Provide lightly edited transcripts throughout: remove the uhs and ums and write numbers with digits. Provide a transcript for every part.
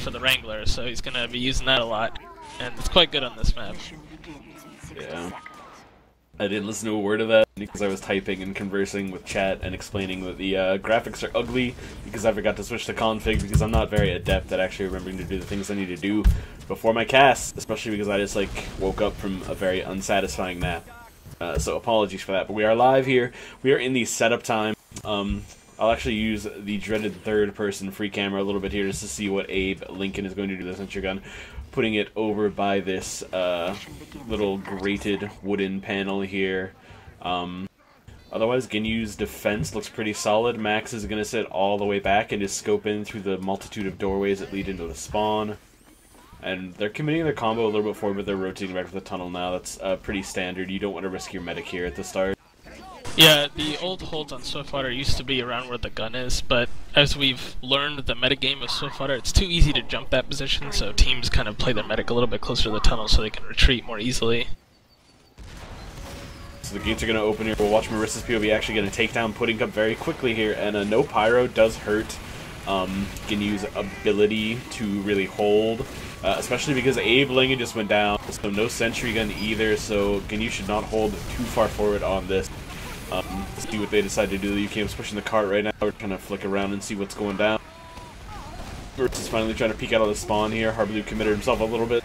for the Wrangler, so he's going to be using that a lot, and it's quite good on this map. Yeah. I didn't listen to a word of that because I was typing and conversing with chat and explaining that the graphics are ugly because I forgot to switch to config because I'm not very adept at actually remembering to do the things I need to do before my cast, especially because I just like woke up from a very unsatisfying nap. So apologies for that, but we are live here. We are in the setup time. I'll actually use the dreaded third-person free camera a little bit here just to see what Abe Lincoln is going to do with the sentry gun. Putting it over by this little grated wooden panel here. Otherwise, Ginyu's defense looks pretty solid. Max is going to sit all the way back and just scope in through the multitude of doorways that lead into the spawn. And they're committing their combo a little bit forward, but they're rotating back to the tunnel now. That's pretty standard. You don't want to risk your medic here at the start. Yeah, the old holds on Swiftwater used to be around where the gun is, but as we've learned the metagame of Swiftwater, it's too easy to jump that position, so teams kind of play their medic a little bit closer to the tunnel so they can retreat more easily. So the gates are going to open here. We'll watch Marissa's POV actually going to take down Pudding Cup very quickly here, and no pyro does hurt Ginyu's ability to really hold, especially because Abe Lincoln just went down, so no sentry gun either, so Ginyu should not hold too far forward on this. See what they decide to do. The UKM's pushing the cart right now. We're trying to flick around and see what's going down. Marissa's finally trying to peek out of the spawn here. Harblue committed himself a little bit,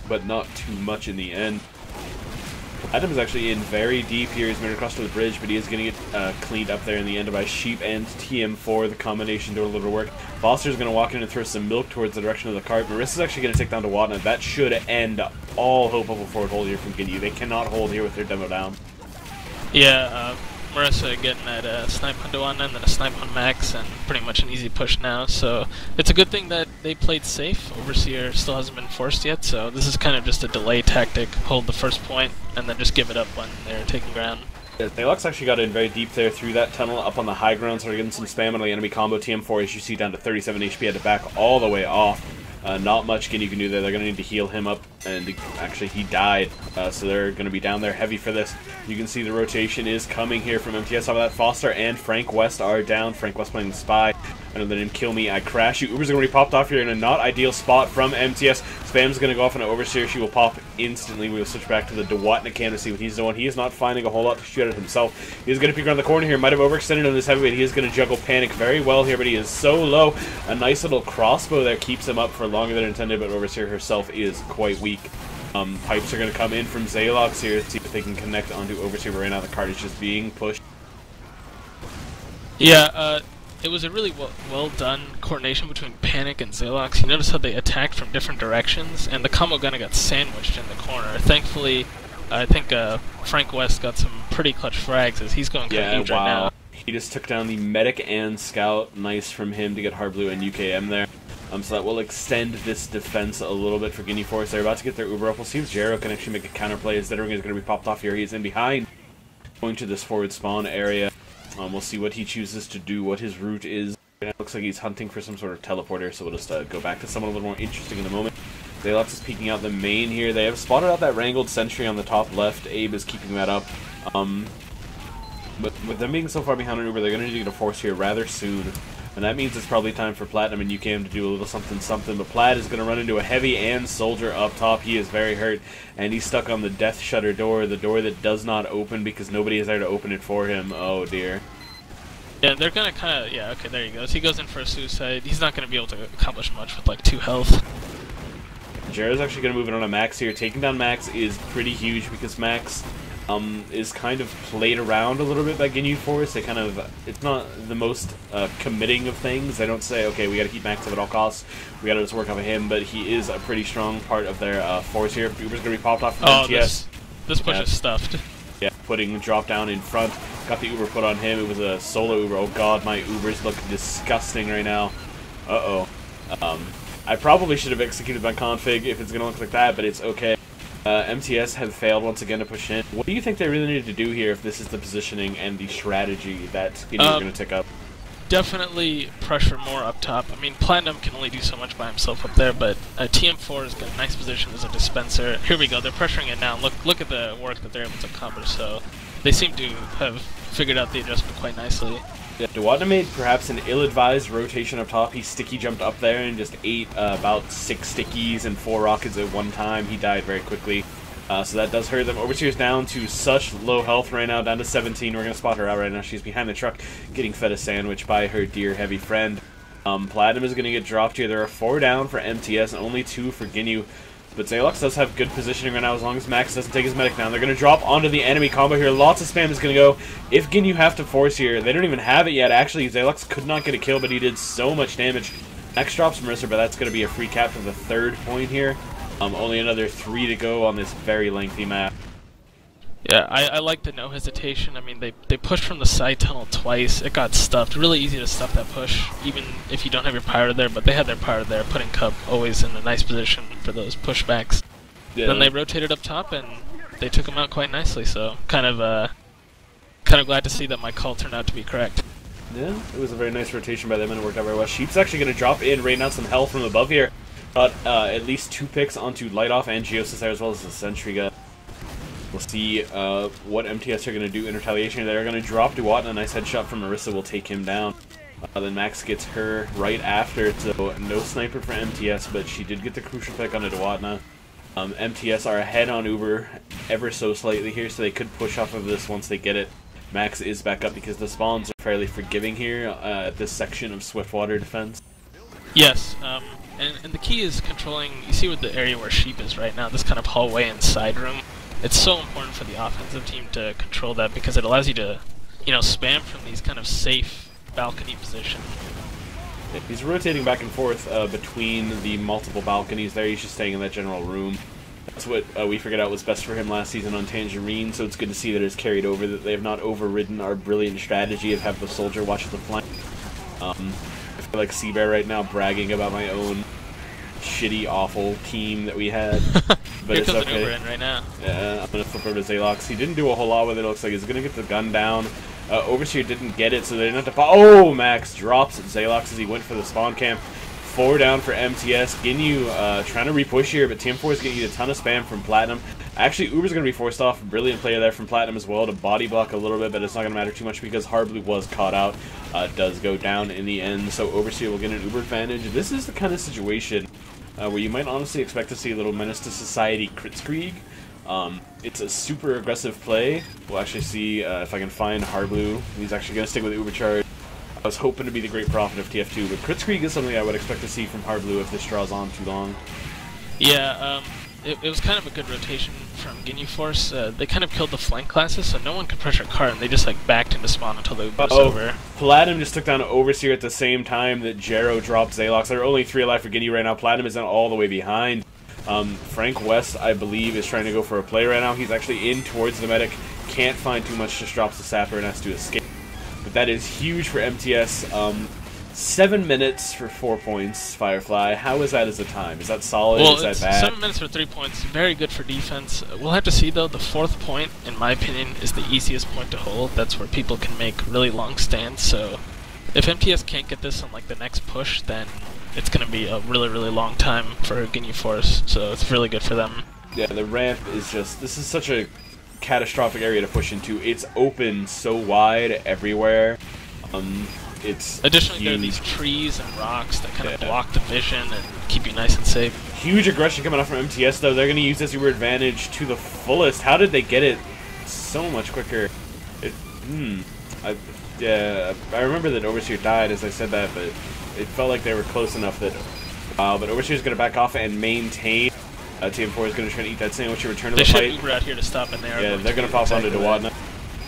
but not too much in the end. Adam's actually in very deep here. He's made across to the bridge, but he is going to get cleaned up there in the end by Sheep and TM4. The combination doing a little bit of work. Foster's going to walk in and throw some milk towards the direction of the cart. Marissa's actually going to take down Tawadna. That should end all hope of a forward hold here from Ginyu. They cannot hold here with their demo down. Yeah, Marissa getting that snipe on Tawadna and then a snipe on Max, and pretty much an easy push now, so it's a good thing that they played safe. Overseer still hasn't been forced yet, so this is kind of just a delay tactic. Hold the first point, and then just give it up when they're taking ground. Deluxe actually got in very deep there through that tunnel up on the high ground, so we're getting some spam on the enemy combo. TM4, as you see, down to 37 HP, had to back all the way off. Not much Ginyu can do there. They're going to need to heal him up, and actually he died, so they're going to be down there heavy for this. You can see the rotation is coming here from MTS. Off of that, Foster and Frank West are down. Frank West playing the Spy. I know the name Kill Me, I Crash You. Uber's going to be popped off here in a not ideal spot from MTS. Spam's going to go off on an Overseer. She will pop instantly. We will switch back to the Tawadna cam to see what he's doing. He is not finding a whole lot to shoot at himself. He is going to peek around the corner here. Might have overextended on this heavyweight. He is going to juggle Panic very well here, but he is so low. A nice little crossbow there keeps him up for longer than intended, but Overseer herself is quite weak. Pipes are going to come in from Zalox here to see if they can connect onto Overseer, but right now the card is just being pushed. Yeah, it was a really well done coordination between Panic and Zalox. You notice how they attacked from different directions, and the combo gunner got sandwiched in the corner. Thankfully, I think Frank West got some pretty clutch frags as he's going kind of huge right now. He just took down the medic and scout. Nice from him to get Harblue and UKM there. So that will extend this defense a little bit for Ginyu Force. They're about to get their Uber up. We'll see if Jero can actually make a counterplay as Zedring is going to be popped off here. He's in behind, going to this forward spawn area. We'll see what he chooses to do, what his route is. It looks like he's hunting for some sort of teleporter, so we'll just go back to someone a little more interesting in a moment. Zalox is peeking out the main here. They have spotted out that wrangled sentry on the top left. Abe is keeping that up. But with them being so far behind on Uber, they're going to need to get a force here rather soon. And that means it's probably time for Platinum and UKM to do a little something. But Plaid is going to run into a heavy and soldier up top. He is very hurt, and he's stuck on the Death Shutter door, the door that does not open because nobody is there to open it for him. Oh dear. Yeah, they're going to kind of... Yeah, okay, there he goes. He goes in for a suicide. He's not going to be able to accomplish much with, like, 2 health. Jared's actually going to move it on to Max here. Taking down Max is pretty huge because Max is kind of played around a little bit by Ginyu Force. They kind of... It's not the most committing of things. They don't say, okay, we got to keep Max up at all costs. We got to just work off of him, but he is a pretty strong part of their force here. Uber's going to be popped off from MTS. This push is stuffed. Yeah, putting drop down in front. Got the Uber put on him. It was a solo Uber. Oh god, my Ubers look disgusting right now. Uh-oh. I probably should have executed my config if it's going to look like that, but it's okay. MTS have failed once again to push in. What do you think they really need to do here if this is the positioning and the strategy that Ginyu are going to tick up? Definitely pressure more up top. I mean, Platinum can only do so much by himself up there, but TM4 has got a nice position as a dispenser. Here we go, they're pressuring it now. Look at the work that they're able to accomplish, so they seem to have figured out the adjustment quite nicely. Yeah, Dewatna made perhaps an ill-advised rotation up top. He sticky jumped up there and just ate about 6 stickies and 4 rockets at one time. He died very quickly. So that does hurt them. Overseer's down to such low health right now, down to 17. We're going to spot her out right now. She's behind the truck getting fed a sandwich by her dear heavy friend. Platinum is going to get dropped here. There are 4 down for MTS and only 2 for Ginyu. But Zalox does have good positioning right now as long as Max doesn't take his medic down. They're going to drop onto the enemy combo here. Lots of spam is going to go. If Ginyu have to force here, they don't even have it yet. Actually, Zalox could not get a kill, but he did so much damage. Max drops Marissa, but that's going to be a free cap for the 3rd point here. Only another 3 to go on this very lengthy map. Yeah, I like the no hesitation. I mean, they pushed from the side tunnel twice. It got stuffed. Really easy to stuff that push, even if you don't have your pyro there, but they had their pyro there, putting Cup always in a nice position for those pushbacks. Yeah. Then they rotated up top, and they took him out quite nicely, so kind of glad to see that my call turned out to be correct. Yeah, it was a very nice rotation by them, and it worked out very well. Sheep's actually going to drop in, rain out some hell from above here. Got at least 2 picks onto Light Off and Geosis there, as well as the Sentry gun. We'll see what MTS are going to do in retaliation. They're going to drop Dewatna. A nice headshot from Marissa will take him down. Then Max gets her right after, so no sniper for MTS, but she did get the crucial pick on a Dewatna. MTS are ahead on Uber ever so slightly here, so they could push off of this once they get it. Max is back up because the spawns are fairly forgiving here at this section of Swiftwater defense. Yes, and the key is controlling, you see what the area where Sheep is right now, this kind of hallway and side room. It's so important for the offensive team to control that because it allows you to, you know, spam from these kind of safe balcony positions. Yeah, he's rotating back and forth between the multiple balconies there. He's just staying in that general room. That's what we figured out was best for him last season on Tangerine, so it's good to see that it's carried over, that they have not overridden our brilliant strategy of have the soldier watch the flank. I feel like Seabear right now bragging about my own shitty, awful team that we had. But Here it's comes okay. an Uber in right now. Yeah, I'm going to flip over to Zalox. He didn't do a whole lot with it, looks like. He's going to get the gun down. Overseer didn't get it, so they didn't have to... Oh, Max drops at Zalox as he went for the spawn camp. 4 down for MTS. Ginyu trying to repush here, but Team 4 is going to get a ton of spam from Platinum. Actually, Uber's going to be forced off. Brilliant player there from Platinum as well to body block a little bit, but it's not going to matter too much because Harblu was caught out. Does go down in the end, so Overseer will get an Uber advantage. This is the kind of situation where you might honestly expect to see a little Menace to Society Kritzkrieg. It's a super aggressive play. We'll actually see if I can find Harblu. He's actually going to stick with Uber charge. I was hoping to be the great prophet of TF2, but Kritzkrieg is something I would expect to see from Harblu if this draws on too long. Yeah, it was kind of a good rotation from Ginyu Force. They kind of killed the flank classes, so no one could pressure cart, and they just like backed into spawn until the Uber was over. Platinum just took down Overseer at the same time that Jero dropped Zalox. There are only 3 alive for Ginyu right now. Platinum is down all the way behind. Frank West, I believe, is trying to go for a play right now. He's actually in towards the medic. Can't find too much, just drops the sapper and has to escape. But that is huge for MTS. 7 minutes for 4 points, Firefly. How is that as a time? Is that solid? Well, is that bad? 7 minutes for 3 points. Very good for defense. We'll have to see, though. The 4th point, in my opinion, is the easiest point to hold. That's where people can make really long stands. So if MTS can't get this on like the next push, then it's going to be a really, really long time for Ginyu Force. So it's really good for them. Yeah, the ramp is just... This is such a catastrophic area to push into. It's open so wide everywhere. It's additionally huge. there are these trees and rocks that kind of block the vision and keep you nice and safe. Huge aggression coming out from MTS though. They're going to use this Uber advantage to the fullest. How did they get it so much quicker? I remember that Overseer died as I said that, but it felt like they were close enough that but Overseer's going to back off and maintain. Team 4 is going to try to eat that sandwich and return to the fight. They should Uber out here to stop, and they're going to pop onto Dewatna.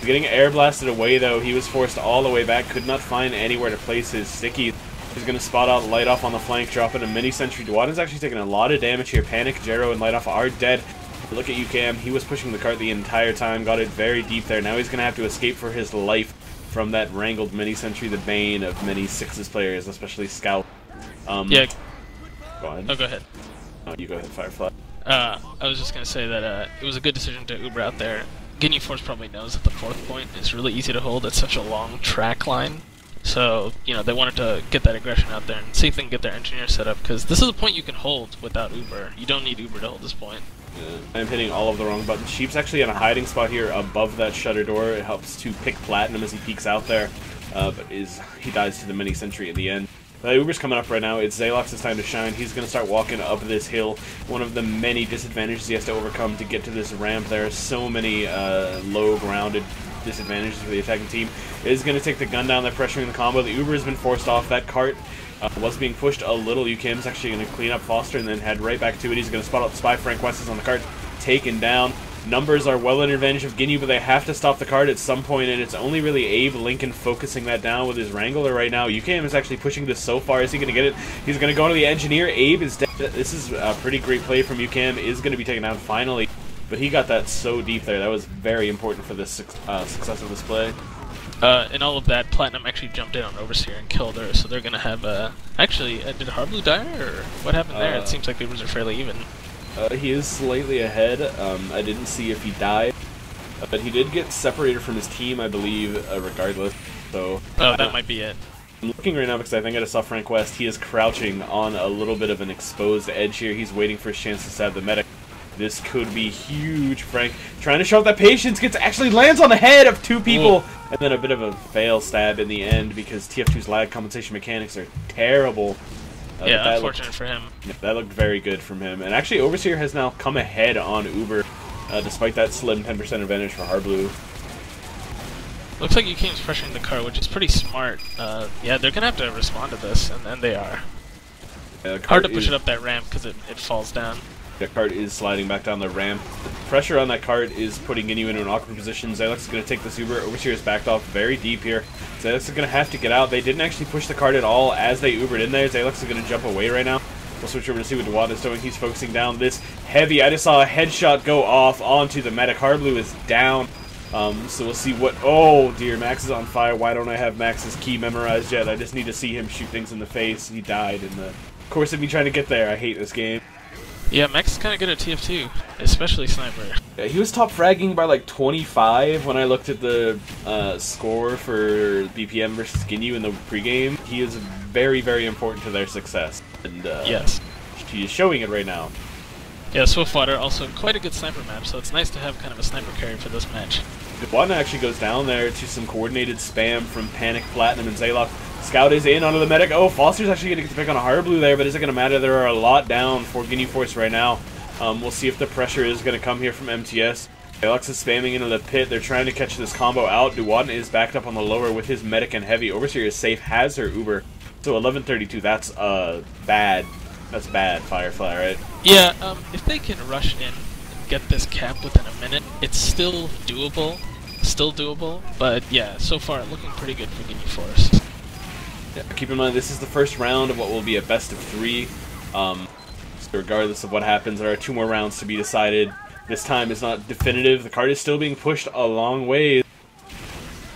Getting air blasted away though, he was forced all the way back, could not find anywhere to place his sticky. He's going to spot out Light Off on the flank, dropping a mini sentry. Dewatna's actually taking a lot of damage here. Panic, Jero, and Light Off are dead. Look at UCam, he was pushing the cart the entire time, got it very deep there. Now he's going to have to escape for his life from that wrangled mini sentry, the bane of many Sixes players, especially Scout. Yeah. Go ahead. Oh, go ahead. Oh, you go ahead, Firefly. I was just going to say that it was a good decision to Uber out there. Ginyu Force probably knows that the 4th point is really easy to hold. It's such a long track line. So, you know, they wanted to get that aggression out there and see if they can get their engineer set up, because this is a point you can hold without Uber. You don't need Uber to hold this point. Yeah, I'm hitting all of the wrong buttons. Sheep's actually in a hiding spot here above that shutter door. It helps to pick Platinum as he peeks out there. but he dies to the mini sentry at the end. Uber's coming up right now. It's Zalox's time to shine. He's going to start walking up this hill. One of the many disadvantages he has to overcome to get to this ramp. There are so many low-grounded disadvantages for the attacking team. Is going to take the gun down. They're pressuring the combo. The Uber has been forced off. That cart was being pushed a little. UKM's actually going to clean up Foster and then head right back to it. He's going to spot out the spy. Frank West is on the cart. Taken down. Numbers are well in advantage of Ginyu, but they have to stop the card at some point, and it's only really Abe Lincoln focusing that down with his Wrangler right now. UKM is actually pushing this so far. Is he going to get it? He's going to go to the Engineer. Abe is dead. This is a pretty great play from UKM. Is going to be taken down finally, but he got that so deep there. That was very important for the success of this play. In all of that, Platinum actually jumped in on Overseer and killed her, so they're going to have actually, did Harblue die, or what happened there? It seems like the Ubers are fairly even. He is slightly ahead. I didn't see if he died, but he did get separated from his team, I believe, regardless. So that might be it. I'm looking right now because I think I just saw Frank West. He is crouching on a little bit of an exposed edge here. He's waiting for his chance to stab the medic. This could be huge. Frank trying to show up that patience, actually lands on the head of two people. Whoa. And then a bit of a fail stab in the end because TF2's lag compensation mechanics are terrible. Yeah, unfortunate for him. Yeah, that looked very good from him. And actually, Overseer has now come ahead on Uber, despite that slim 10% advantage for Harblue. Looks like UKM's pressuring the car, which is pretty smart. Yeah, they're going to have to respond to this, and they are. Hard to push it up that ramp because it falls down. The cart is sliding back down the ramp. The pressure on that cart is putting Ginyu into an awkward position. Zalox is going to take this Uber. Overseer is backed off very deep here. Zalox is going to have to get out. They didn't actually push the cart at all as they Ubered in there. Zalox is going to jump away right now. We'll switch over to see what Dewad is doing. He's focusing down this heavy. I just saw a headshot go off onto the medic. Harblue is down. So we'll see what... Oh, dear. Max is on fire. Why don't I have Max's key memorized yet? I just need to see him shoot things in the face. He died in the course of me trying to get there. I hate this game. Yeah, Max is kind of good at TF2, especially Sniper. Yeah, he was top fragging by like 25 when I looked at the score for BPM versus Ginyu in the pregame. He is very, very important to their success. And yes, he is showing it right now. Yeah, Swiftwater, also quite a good sniper map, so it's nice to have kind of a sniper carry for this match. Wadna actually goes down there to some coordinated spam from Panic, Platinum, and Zalox. Scout is in onto the medic. Oh, Foster's actually going to get the pick on a Harblue there, but is it going to matter? There are a lot down for Ginyu Force right now. We'll see if the pressure is going to come here from MTS. Zalox is spamming into the pit. They're trying to catch this combo out. Duwadna is backed up on the lower with his medic and heavy. Overseer is safe, has her Uber. So 11:32, that's bad. That's bad, Firefly, right? Yeah, if they can rush in and get this cap within a minute, it's still doable. But yeah, so far looking pretty good for Ginyu Force. Yeah, keep in mind, this is the first round of what will be a best of 3. So regardless of what happens, there are 2 more rounds to be decided. This time is not definitive. The card is still being pushed a long way.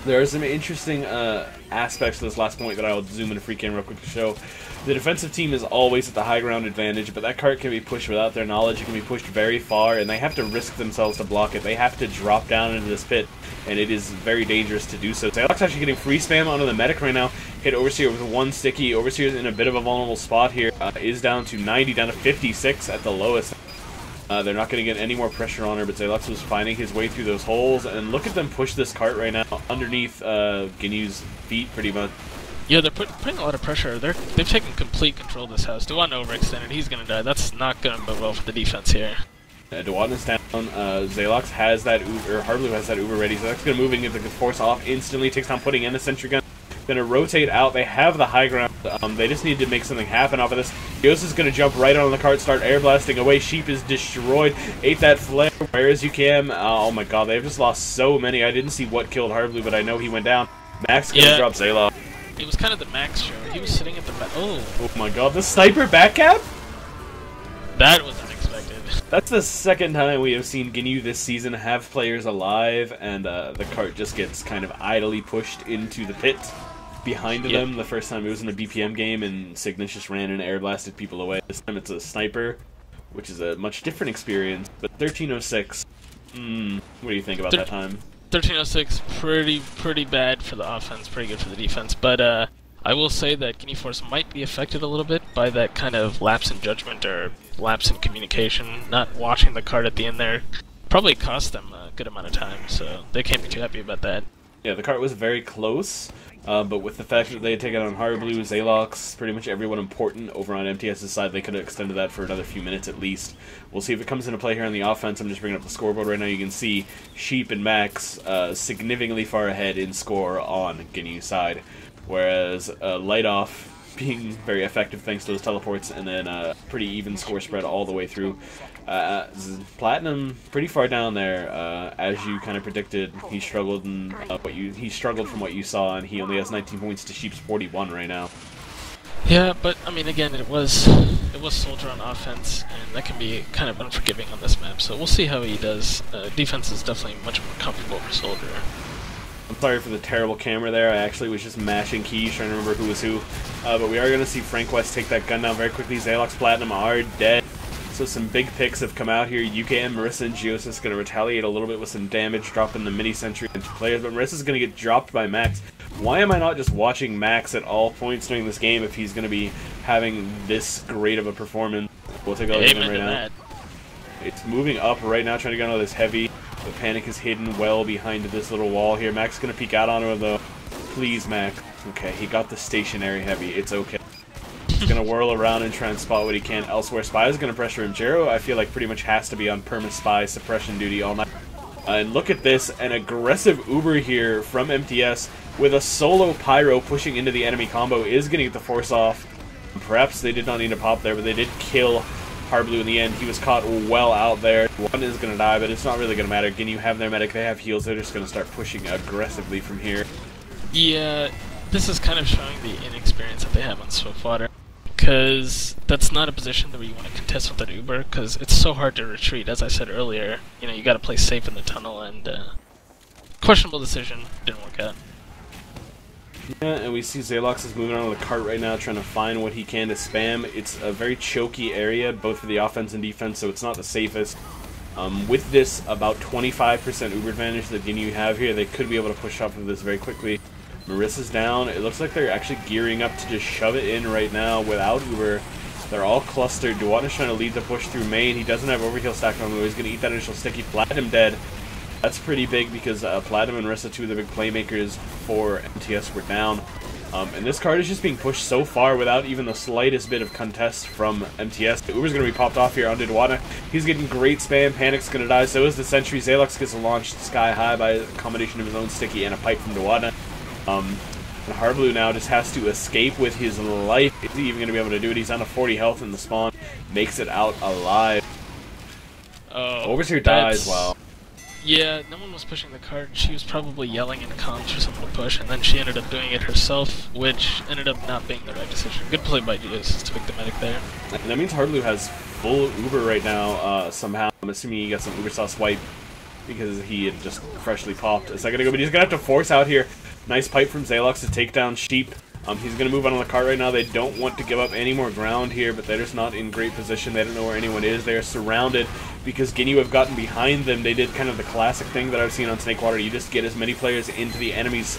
There are some interesting aspects to this last point that I'll zoom in a free camera real quick to show. The defensive team is always at the high ground advantage, but that cart can be pushed without their knowledge. It can be pushed very far, and they have to risk themselves to block it. They have to drop down into this pit, and it is very dangerous to do so. Zalox actually getting free spam onto the medic right now. Hit Overseer with 1 sticky. Overseer's in a bit of a vulnerable spot here. Is down to 90, down to 56 at the lowest. They're not going to get any more pressure on her, but Zalox was finding his way through those holes. And look at them push this cart right now underneath Ginyu's feet, pretty much. Yeah, they're putting a lot of pressure. They've taken complete control of this house. Duwadna overextended. He's going to die. That's not going to bode well for the defense here. Duwadna's down. Zalox has that Uber, or Harblue has that Uber ready. Zalox going to move in, get the force off instantly. Takes time putting in a sentry gun. Going to rotate out. They have the high ground. They just need to make something happen off of this. Yos is going to jump right on the cart, start air blasting away. Sheep is destroyed. Ate that flare. Where is UKM? Oh my god, they've just lost so many. I didn't see what killed Harblue, but I know he went down. Max going to drop Zalox. It was kind of the Max show. He was sitting at the back. Oh my god, the sniper back cap? That was unexpected. That's the second time we have seen Ginyu this season have players alive, and the cart just gets kind of idly pushed into the pit behind them. The first time it was in a BPM game, and Cygnus just ran and air blasted people away. This time it's a sniper, which is a much different experience. But 1306, what do you think about that time? 1306, pretty bad for the offense, pretty good for the defense. But I will say that Ginyu Force might be affected a little bit by that kind of lapse in judgment or lapse in communication. Not watching the card at the end there probably cost them a good amount of time, so they can't be too happy about that. Yeah, the cart was very close, but with the fact that they had taken on Harblu, Zalox, pretty much everyone important over on MTS's side, they could have extended that for another few minutes at least. We'll see if it comes into play here on the offense. I'm just bringing up the scoreboard right now. You can see Sheep and Max significantly far ahead in score on Ginyu's side, whereas Light Off being very effective thanks to those teleports, and then pretty even score spread all the way through. Platinum pretty far down there, as you kind of predicted. He struggled in he struggled from what you saw, and he only has 19 points to Sheep's 41 right now. Yeah, but I mean, again, it was Soldier on offense, and that can be kind of unforgiving on this map. So we'll see how he does. Defense is definitely much more comfortable for Soldier. I'm sorry for the terrible camera there. I actually was just mashing keys trying to remember who was who. But we are going to see Frank West take that gun down very quickly. Zalox, Platinum are dead. So some big picks have come out here. UKM, Marissa, and Geosis going to retaliate a little bit with some damage, dropping the mini sentry into players. But Marissa's going to get dropped by Max. Why am I not just watching Max at all points during this game if he's going to be having this great of a performance? We'll take a look at him right now. It's moving up right now, trying to get onto this heavy. The Panic is hidden well behind this little wall here. Max is going to peek out onto him, though. Please, Max. Okay, he got the stationary heavy. It's okay. He's going to whirl around and try and spot what he can elsewhere. Spy is going to pressure him. Jero, I feel like, pretty much has to be on perma Spy suppression duty all night. And look at this, an aggressive Uber here from MTS with a solo Pyro pushing into the enemy combo is going to get the force off. Perhaps they did not need to pop there, but they did kill Harblu in the end. He was caught well out there. One is going to die, but it's not really going to matter. Ginyu have their medic, they have heals, they're just going to start pushing aggressively from here. Yeah, this is kind of showing the inexperience that they have on Swiftwater, because that's not a position that you want to contest with an Uber, because it's so hard to retreat. As I said earlier, you know, you got to play safe in the tunnel, and questionable decision, didn't work out. Yeah, and we see Zalox is moving on the cart right now, trying to find what he can to spam. It's a very choky area, both for the offense and defense, so it's not the safest. With this about 25% Uber advantage that Ginyu have here, they could be able to push off of this very quickly. Marissa's down. It looks like they're actually gearing up to just shove it in right now without Uber. They're all clustered. Duwatna's trying to lead the push through main. He doesn't have overheal stacked on him. He's going to eat that initial sticky. Platinum dead. That's pretty big because Platinum and Marissa, two of the big playmakers for MTS, were down. And this card is just being pushed so far without even the slightest bit of contest from MTS. The Uber's going to be popped off here onto Duwatna. He's getting great spam. Panic's going to die. So is the Sentry. Zalox gets launched sky high by a combination of his own sticky and a pipe from Duwatna. And Harblu now just has to escape with his life. Is he even going to be able to do it? He's on a 40 health in the spawn. Makes it out alive. Overseer dies. Wow. Yeah, no one was pushing the cart. She was probably yelling in comms for someone to push, and then she ended up doing it herself, which ended up not being the right decision. Good play by Geosis to pick the medic there. And that means Harblu has full Uber right now, somehow. I'm assuming he got some Uber style swipe because he had just freshly popped a second ago, but he's going to have to force out here. Nice pipe from Zalox to take down Sheep. He's going to move on the cart right now. They don't want to give up any more ground here, but they're just not in great position. They don't know where anyone is. They are surrounded because Ginyu have gotten behind them. They did kind of the classic thing that I've seen on Snakewater. You just get as many players into the enemy's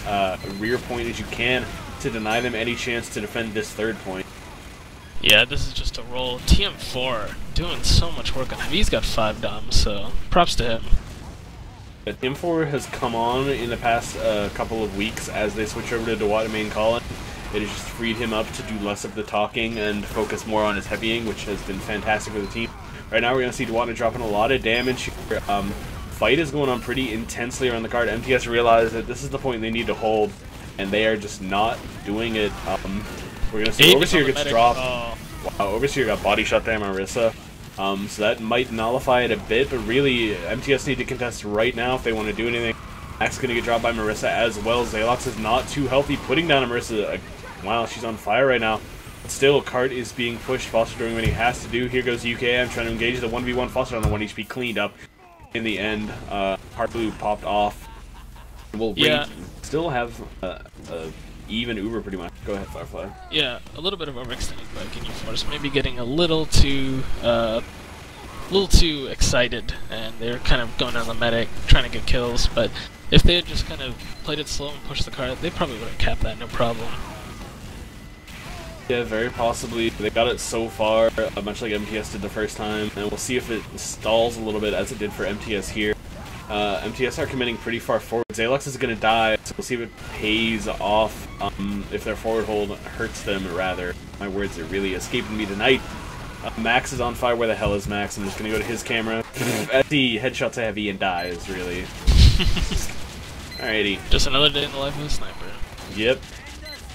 rear point as you can to deny them any chance to defend this third point. Yeah, this is just a roll. TM4 doing so much work on him. He's got 5 doms, so props to him. TM4 has come on in the past couple of weeks as they switch over to Duwatna main Colin. It has just freed him up to do less of the talking and focus more on his heavying, which has been fantastic for the team. Right now we're going to see Duwatna dropping a lot of damage here. Fight is going on pretty intensely around the card. MTS realized that this is the point they need to hold, and they are just not doing it. We're going to see Overseer gets dropped. Wow, Overseer got body shot there, Marissa. So that might nullify it a bit, but really, MTS need to contest right now if they want to do anything. Max is going to get dropped by Marissa as well. Zalox is not too healthy, putting down a Marissa. Wow, she's on fire right now. But still, Cart is being pushed. Foster doing what he has to do. Here goes UKM trying to engage the 1v1. Foster on the 1 HP, cleaned up. In the end, Harblu popped off. We'll still have even Uber pretty much. Go ahead, Firefly. Yeah, a little bit of overextending by Ginyu Force. Maybe getting a little too excited, and they're kind of going down the medic, trying to get kills, but if they had just kind of played it slow and pushed the card, they probably would have capped that, no problem. Yeah, very possibly. They got it so far, much like MTS did the first time, and we'll see if it stalls a little bit as it did for MTS here. MTS are committing pretty far forward. Zalox is going to die, so we'll see if it pays off, if their forward hold hurts them, rather. My words are really escaping me tonight. Max is on fire. Where the hell is Max? I'm just going to go to his camera. As he headshots a heavy and dies, really. Alrighty. Just another day in the life of a sniper. Yep.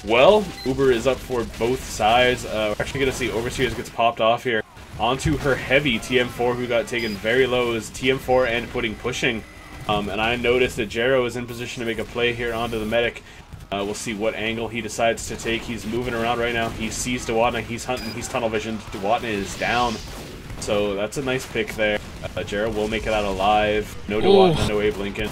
Well, Uber is up for both sides. We're actually going to see Overseers gets popped off here. Onto her heavy TM4, who got taken very low, is TM4 and pushing. And I noticed that Jero is in position to make a play here onto the medic. We'll see what angle he decides to take. He's moving around right now. He sees Dewatna. He's hunting. He's tunnel visioned. Dewatna is down. So that's a nice pick there. Jero will make it out alive. No Dewatna, no Abe Lincoln.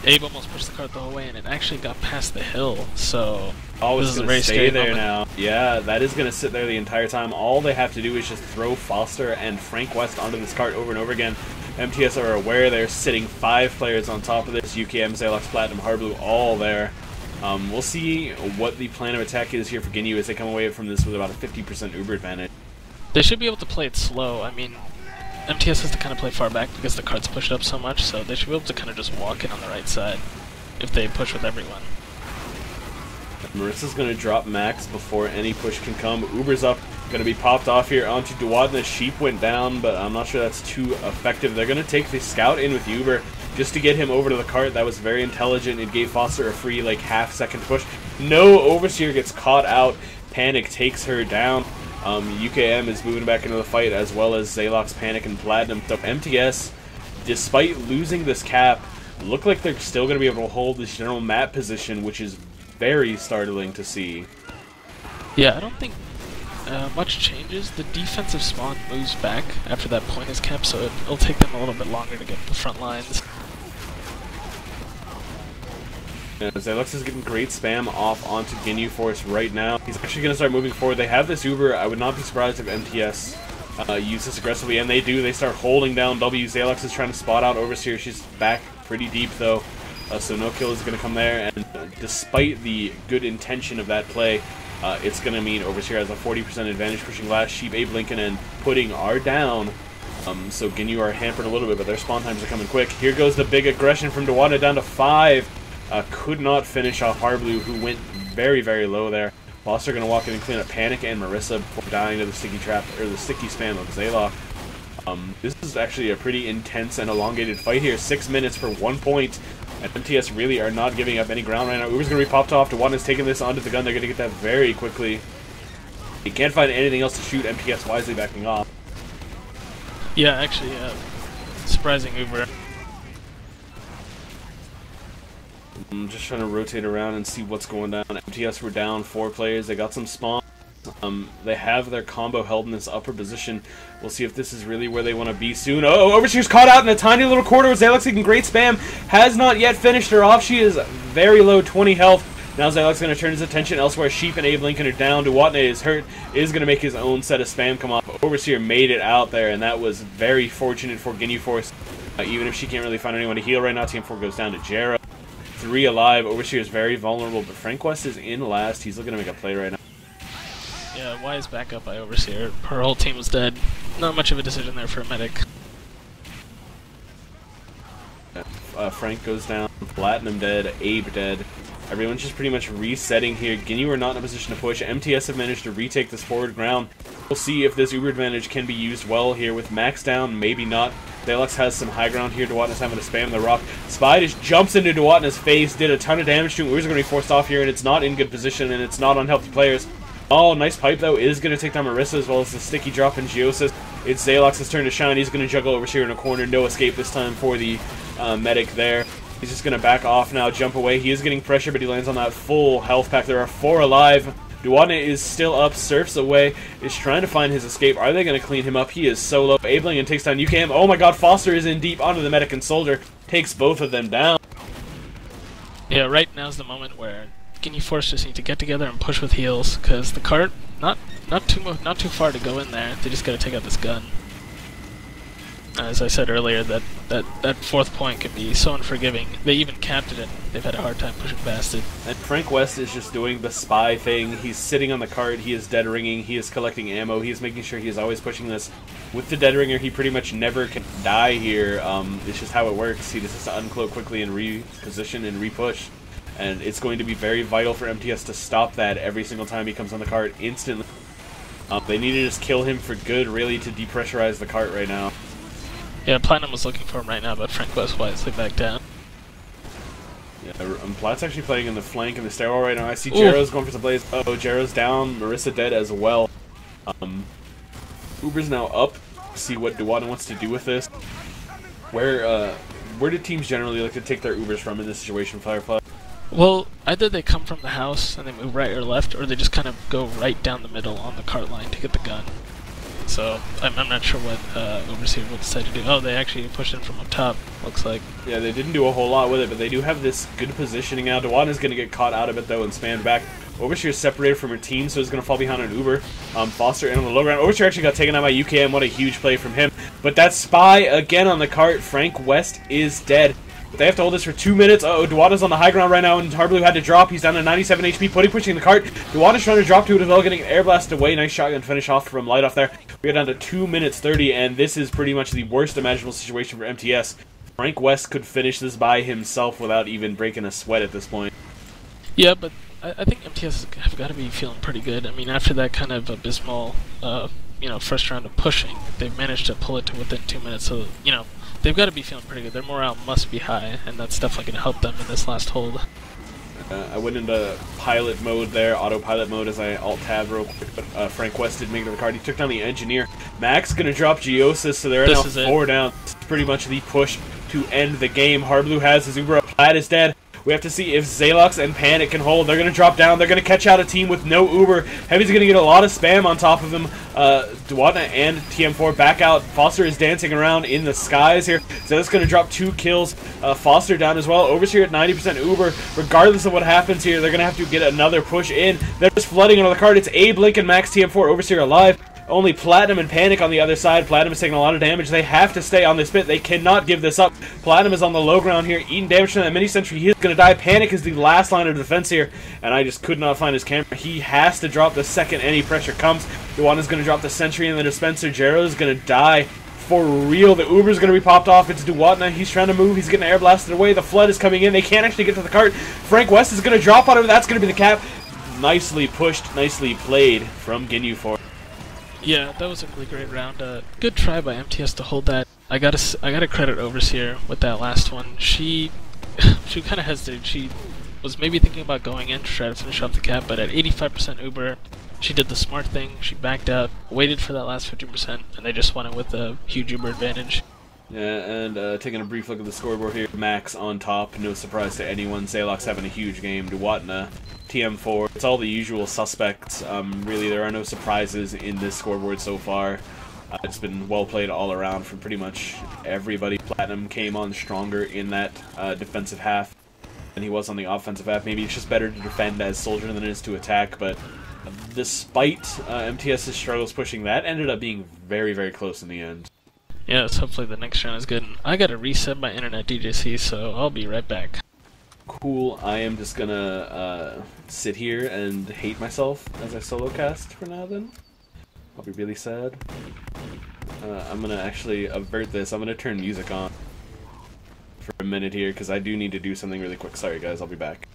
Abe almost pushed the cart the whole way, and it actually got past the hill, so... Oh, it's going to stay there now. Yeah, that is going to sit there the entire time. All they have to do is just throw Foster and Frank West onto this cart over and over again. MTS are aware they're sitting 5 players on top of this. UKM, Zalox, Platinum, Hardblue, all there. We'll see what the plan of attack is here for Ginyu as they come away from this with about a 50% Uber advantage. They should be able to play it slow. I mean, MTS has to kind of play far back because the cart's pushed up so much, so they should be able to kind of just walk in on the right side if they push with everyone. Marissa's going to drop Max before any push can come. Uber's up, going to be popped off here onto Dewatna. Sheep went down, but I'm not sure that's too effective. They're going to take the scout in with Uber just to get him over to the cart. That was very intelligent. It gave Foster a free, like, half-second push. No, Overseer gets caught out. Panic takes her down. UKM is moving back into the fight, as well as Zalox, Panic, and Platinum. So MTS, despite losing this cap, look like they're still going to be able to hold this general map position, which is very startling to see. Yeah, I don't think much changes. The defensive spawn moves back after that point is kept, so it'll take them a little bit longer to get the front lines. Yeah, Zalox is getting great spam off onto Ginyu Force right now. He's actually going to start moving forward. They have this Uber. I would not be surprised if MTS use this aggressively, and they do. They start holding down W. Zalox is trying to spot out Overseer. She's back pretty deep, though, so no kill is going to come there. And despite the good intention of that play, it's going to mean Overseer has a 40% advantage pushing last. Sheep, Abe Lincoln, and Pudding are down. So Ginyu are hampered a little bit, but their spawn times are coming quick. Here goes the big aggression from Dewatna down to 5. Could not finish off Hardblue, who went very, very low there. Foster going to walk in and clean up Panic and Marissa before dying to the sticky trap, or the sticky spam of Zalox. This is actually a pretty intense and elongated fight here. 6 minutes for 1 point. And MTS really are not giving up any ground right now. Uber's going to be popped off. Dewatna's taking this onto the gun. They're going to get that very quickly. He can't find anything else to shoot. MTS wisely backing off. Yeah, actually, surprising Uber. I'm just trying to rotate around and see what's going down. MTS were down 4 players. They got some spawn. They have their combo held in this upper position. We'll see if this is really where they want to be soon. Oh, Overseer's caught out in a tiny little corner with Zalox getting great spam. Has not yet finished her off. She is very low, 20 health. Now Zalox going to turn his attention elsewhere. Sheep and Abe Lincoln are down. Dewatna is hurt. Is going to make his own set of spam come off. Overseer made it out there, and that was very fortunate for Ginyu Force. Even if she can't really find anyone to heal right now, Team 4 goes down to Jero. 3 alive. Overseer is very vulnerable, but Frank West is in last. He's looking to make a play right now. Yeah, wise backup by Overseer. Her whole team was dead. Not much of a decision there for a medic. Frank goes down. Platinum dead. Abe dead. Everyone's just pretty much resetting here. Ginyu are not in a position to push. MTS have managed to retake this forward ground. We'll see if this Uber advantage can be used well here with Max down. Maybe not. Zalox has some high ground here. Dewatna's having to spam the rock. Spy just jumps into Dewatna's face. Did a ton of damage to him. Uber's going to be forced off here, and it's not in good position, and it's not unhealthy players. Oh, nice pipe, though. Is going to take down Marissa as well as the sticky drop in Geosis. It's Zalox's turn to shine. He's going to juggle Overseer in a corner. No escape this time for the medic there. He's just going to back off now, jump away. He is getting pressure, but he lands on that full health pack. There are 4 alive. Dewatna is still up, surfs away, is trying to find his escape. Are they going to clean him up? He is so low. Abe Lincoln takes down UKM. Oh my god, Foster is in deep onto the medic and soldier. Takes both of them down. Yeah, right now's the moment where Ginyu Force just need to get together and push with heals, because the cart, not too far to go in there. They just got to take out this gun. As I said earlier, that fourth point can be so unforgiving. They even capped it, and they've had a hard time pushing past it. And Frank West is just doing the spy thing. He's sitting on the cart, he is dead ringing, he is collecting ammo, he is making sure he is always pushing this. With the dead ringer, he pretty much never can die here. It's just how it works. He just has to uncloak quickly and reposition and repush. And it's going to be very vital for MTS to stop that every single time he comes on the cart instantly. They need to just kill him for good, really, to depressurize the cart right now. Yeah, Platinum was looking for him right now, but Frank West wisely back down. Yeah, Plat's actually playing in the flank in the stairwell right now. I see Jero's going for some blaze. Oh, Jero's down. Marissa dead as well. Uber's now up. See what Duwada wants to do with this. Where do teams generally like to take their Ubers from in this situation, Firefly? Well, either they come from the house and they move right or left, or they just kind of go right down the middle on the cart line to get the gun. So I'm not sure what Overseer will decide to do. Oh, they actually pushed in from up top, looks like. Yeah, they didn't do a whole lot with it, but they do have this good positioning now. Dewana's going to get caught out of it, though, and spanned back. Overseer is separated from her team, so he's going to fall behind on Uber. Foster in on the low ground. Overseer actually got taken out by UKM. What a huge play from him. But that spy again on the cart. Frank West is dead. They have to hold this for 2 minutes. Uh-oh, Duwada's on the high ground right now, and Harblue had to drop. He's down to 97 HP, pushing the cart. Duwada's trying to drop to it as well, getting an air blast away. Nice shotgun finish off from Light off there. We are down to 2 minutes 30, and this is pretty much the worst imaginable situation for MTS. Frank West could finish this by himself without even breaking a sweat at this point. Yeah, but I think MTS have got to be feeling pretty good. I mean, after that kind of abysmal, first round of pushing, they've managed to pull it to within 2 minutes, so, they've got to be feeling pretty good. Their morale must be high, and that's definitely going to help them in this last hold. I went into pilot mode there, autopilot mode, as I alt-tab real quick, but Frank West did make it to the card. He took down the engineer. Max going to drop Geosis, so they're now 4 down. This is pretty much the push to end the game. Harblue has his Uber up. Plaid is dead. We have to see if Zalox and Panic can hold. They're going to drop down. They're going to catch out a team with no Uber. Heavy's going to get a lot of spam on top of him. Duwatna and TM4 back out. Foster is dancing around in the skies here. So that's going to drop 2 kills. Foster down as well. Overseer at 90% Uber. Regardless of what happens here, they're going to have to get another push in. They're just flooding on the card. It's Abe, Link, and Max TM4. Overseer alive. Only Platinum and Panic on the other side. Platinum is taking a lot of damage. They have to stay on this pit. They cannot give this up. Platinum is on the low ground here, eating damage from that mini-sentry. He is going to die. Panic is the last line of defense here, and I just could not find his camera. He has to drop the second any pressure comes. Duwana's going to drop the sentry in the dispenser. Jero is going to die. For real, the Uber is going to be popped off. It's Duwatna. He's trying to move. He's getting air blasted away. The flood is coming in. They can't actually get to the cart. Frank West is going to drop on him. That's going to be the cap. Nicely pushed, nicely played from Ginyu for. Yeah, that was a really great round. Good try by MTS to hold that. I gotta credit Overseer with that last one. She kind of hesitated. She was maybe thinking about going in to try to finish off the cap, but at 85% Uber, she did the smart thing. She backed out, waited for that last 50%, and they just won it with a huge Uber advantage. Yeah, and taking a brief look at the scoreboard here, Max on top, no surprise to anyone. Zalox having a huge game. Duwatna, TM4, it's all the usual suspects. Really, there are no surprises in this scoreboard so far. It's been well played all around from pretty much everybody. Platinum came on stronger in that defensive half than he was on the offensive half. Maybe it's just better to defend as Soldier than it is to attack, but despite MTS's struggles pushing, that ended up being very, very close in the end. Yeah, so hopefully the next round is good. I gotta reset my internet DJC, so I'll be right back. Cool, I am just gonna sit here and hate myself as I solo cast for now then. I'll be really sad. I'm gonna actually avert this. I'm gonna turn music on for a minute here, because I do need to do something really quick. Sorry guys, I'll be back.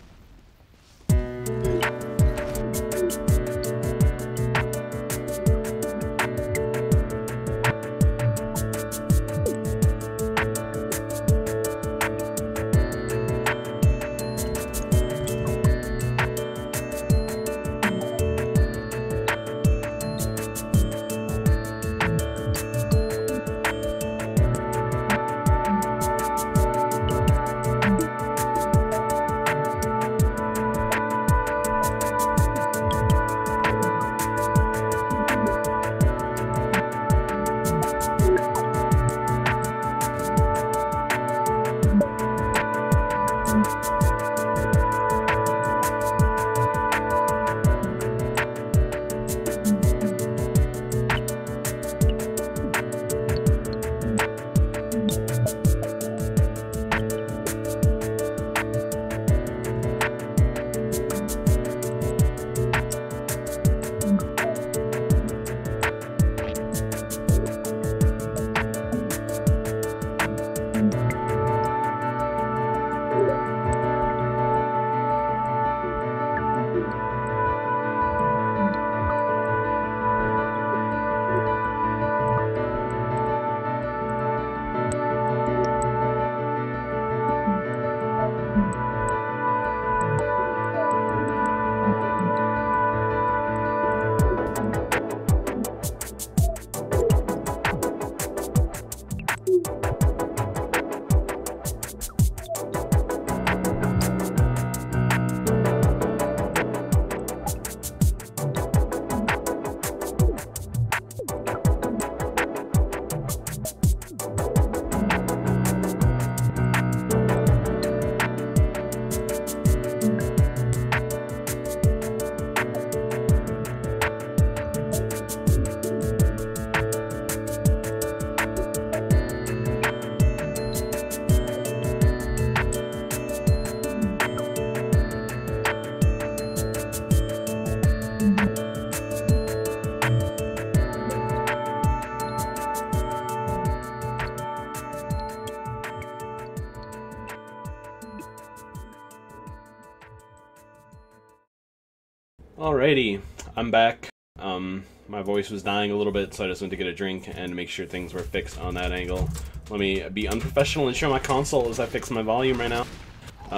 Alrighty, I'm back. My voice was dying a little bit, so I just went to get a drink and make sure things were fixed on that angle. Let me be unprofessional and show my console as I fix my volume right now.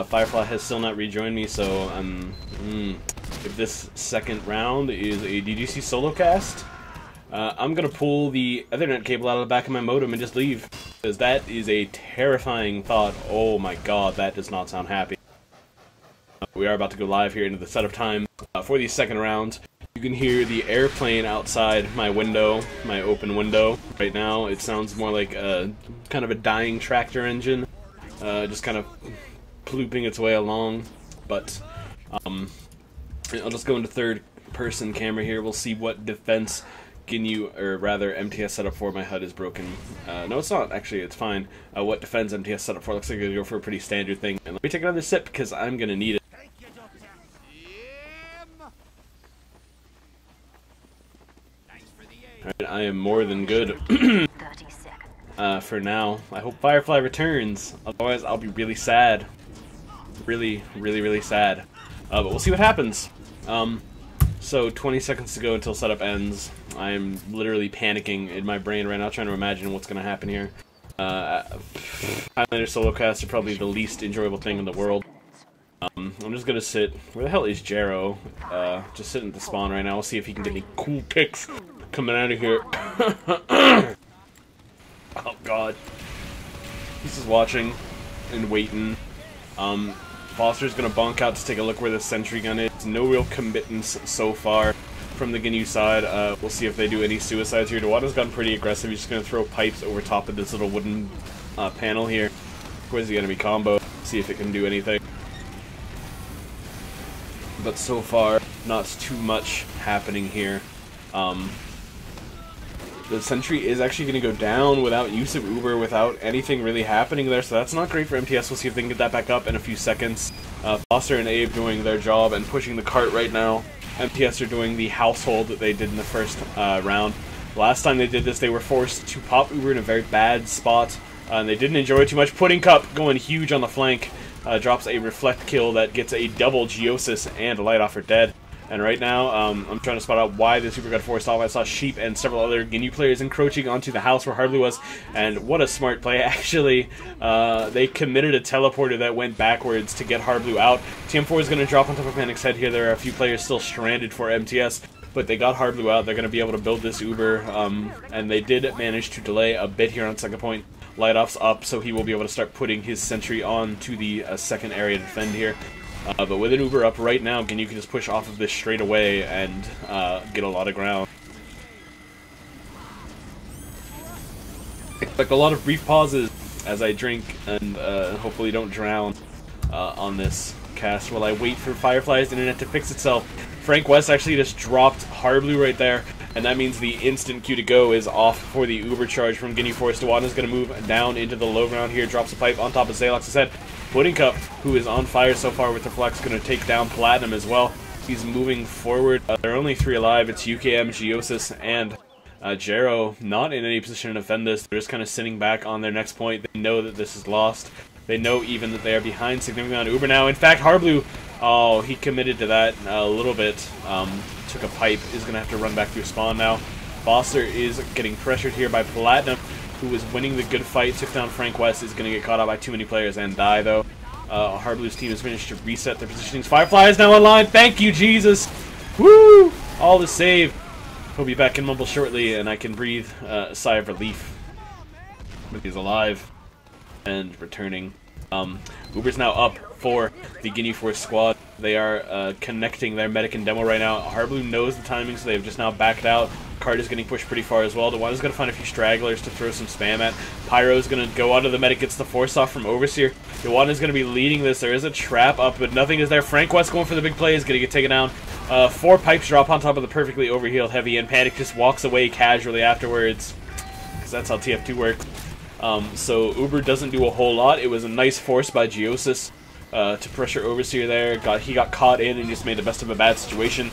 Firefly has still not rejoined me, so if this second round is a DGC solo cast, I'm gonna pull the Ethernet cable out of the back of my modem and just leave, because that is a terrifying thought. Oh my god, that does not sound happy. We are about to go live here into the set of time for the second round. You can hear the airplane outside my window, my open window. Right now, it sounds more like a kind of a dying tractor engine, just kind of plooping its way along. But I'll just go into third-person camera here. We'll see what defense Ginyu, or rather MTS set up for. My HUD is broken. No, it's not. Actually, it's fine. What defense MTS set up for? Looks like I'm gonna go for a pretty standard thing. And let me take another sip because I'm gonna need it. Alright, I am more than good for now. I hope Firefly returns, otherwise I'll be really sad. Really, really, really sad. But we'll see what happens. So 20 seconds to go until setup ends. I'm literally panicking in my brain right now, trying to imagine what's going to happen here. Highlander solo cast are probably the least enjoyable thing in the world. I'm just gonna sit. Where the hell is Jero? Just sitting at the spawn right now. We'll see if he can get any cool picks coming out of here. Oh god. He's just watching and waiting. Foster's gonna bonk out to take a look where the sentry gun is. No real committance so far from the Ginyu side. We'll see if they do any suicides here. Dewada's gotten pretty aggressive. He's just gonna throw pipes over top of this little wooden panel here. Where's the enemy combo? See if it can do anything. But so far, not too much happening here. The sentry is actually going to go down without use of Uber, without anything really happening there, so that's not great for MTS. We'll see if they can get that back up in a few seconds. Foster and Abe doing their job and pushing the cart right now. MTS are doing the household that they did in the first round. Last time they did this, they were forced to pop Uber in a very bad spot, and they didn't enjoy it too much. Pudding Cup going huge on the flank. Drops a reflect kill that gets a double Geosis and a light off for dead. And right now, I'm trying to spot out why the Super got forced off. I saw Sheep and several other Ginyu players encroaching onto the house where Hardly was, and what a smart play, actually. They committed a teleporter that went backwards to get Hardblue out. TM4 is going to drop on top of Panic's head here. There are a few players still stranded for MTS, but they got Hardblue out. They're going to be able to build this Uber, and they did manage to delay a bit here on second point. Light-off's up, so he will be able to start putting his sentry on to the second area to defend here. But with an Uber up right now, Ginyu can just push off of this straight away and get a lot of ground. Expect a lot of brief pauses as I drink and hopefully don't drown on this cast while I wait for Firefly's internet to fix itself. Frank West actually just dropped Hardblue right there, and that means the instant Q to go is off for the Uber charge from Ginyu Force. Dewada's going to move down into the low ground here, drops a pipe on top of Zalox's head. Pudding Cup, who is on fire so far with the Reflex, going to take down Platinum as well. He's moving forward. There are only 3 alive. It's UKM, Geosis, and Jero not in any position to defend this. They're just kind of sitting back on their next point. They know that this is lost. They know even that they are behind significantly on Uber now. In fact, Hardblue, oh, he committed to that a little bit. Took a pipe, is going to have to run back through spawn now. Foster is getting pressured here by Platinum, who is winning the good fight. Took down Frank West, is going to get caught out by too many players and die, though. Hardblue's team has managed to reset their positionings. Firefly is now online. Thank you, Jesus. Woo! All is saved. He'll be back in Mumble shortly, and I can breathe a sigh of relief. But he's alive and returning. Uber's now up for the Ginyu Force squad. They are connecting their medic and demo right now. Hardblue knows the timing, so they've just now backed out. Card is getting pushed pretty far as well. Dewada's going to find a few stragglers to throw some spam at. Pyro's going to go onto the medic, gets the force off from Overseer. Dewada's going to be leading this. There is a trap up, but nothing is there. Frank West going for the big play is going to get taken down. 4 pipes drop on top of the perfectly overhealed Heavy, and Panic just walks away casually afterwards, because that's how TF2 works. So Uber doesn't do a whole lot. It was a nice force by Geosis to pressure Overseer there. He got caught in and just made the best of a bad situation.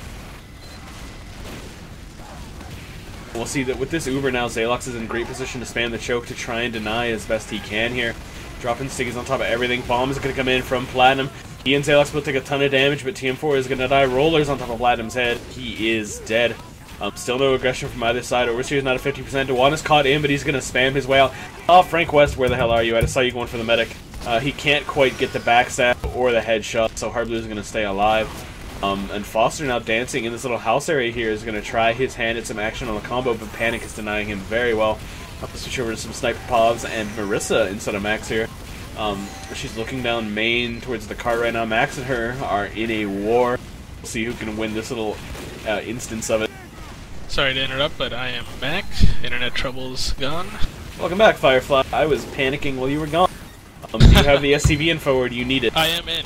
We'll see that with this Uber now, Zalox is in great position to spam the choke to try and deny as best he can here. Dropping stickies on top of everything. Bomb is going to come in from Platinum. He and Zalox both take a ton of damage, but TM4 is going to die. Rollers on top of Platinum's head. He is dead. Still no aggression from either side. Overseer's not at 50%. Dewan is caught in, but he's going to spam his way out. Oh, Frank West, where the hell are you? I just saw you going for the medic. He can't quite get the backstab or the headshot, so Hardblue is going to stay alive. And Foster, now dancing in this little house area here, is going to try his hand at some action on the combo, but Panic is denying him very well. I'll switch over to some Sniper Povs and Marissa instead of Max here. She's looking down main towards the cart right now. Max and her are in a war. We'll see who can win this little instance of it. Sorry to interrupt, but I am back. Internet trouble's gone. Welcome back, Firefly. I was panicking while you were gone. Do you have the SCV info, or do you need it? I am in.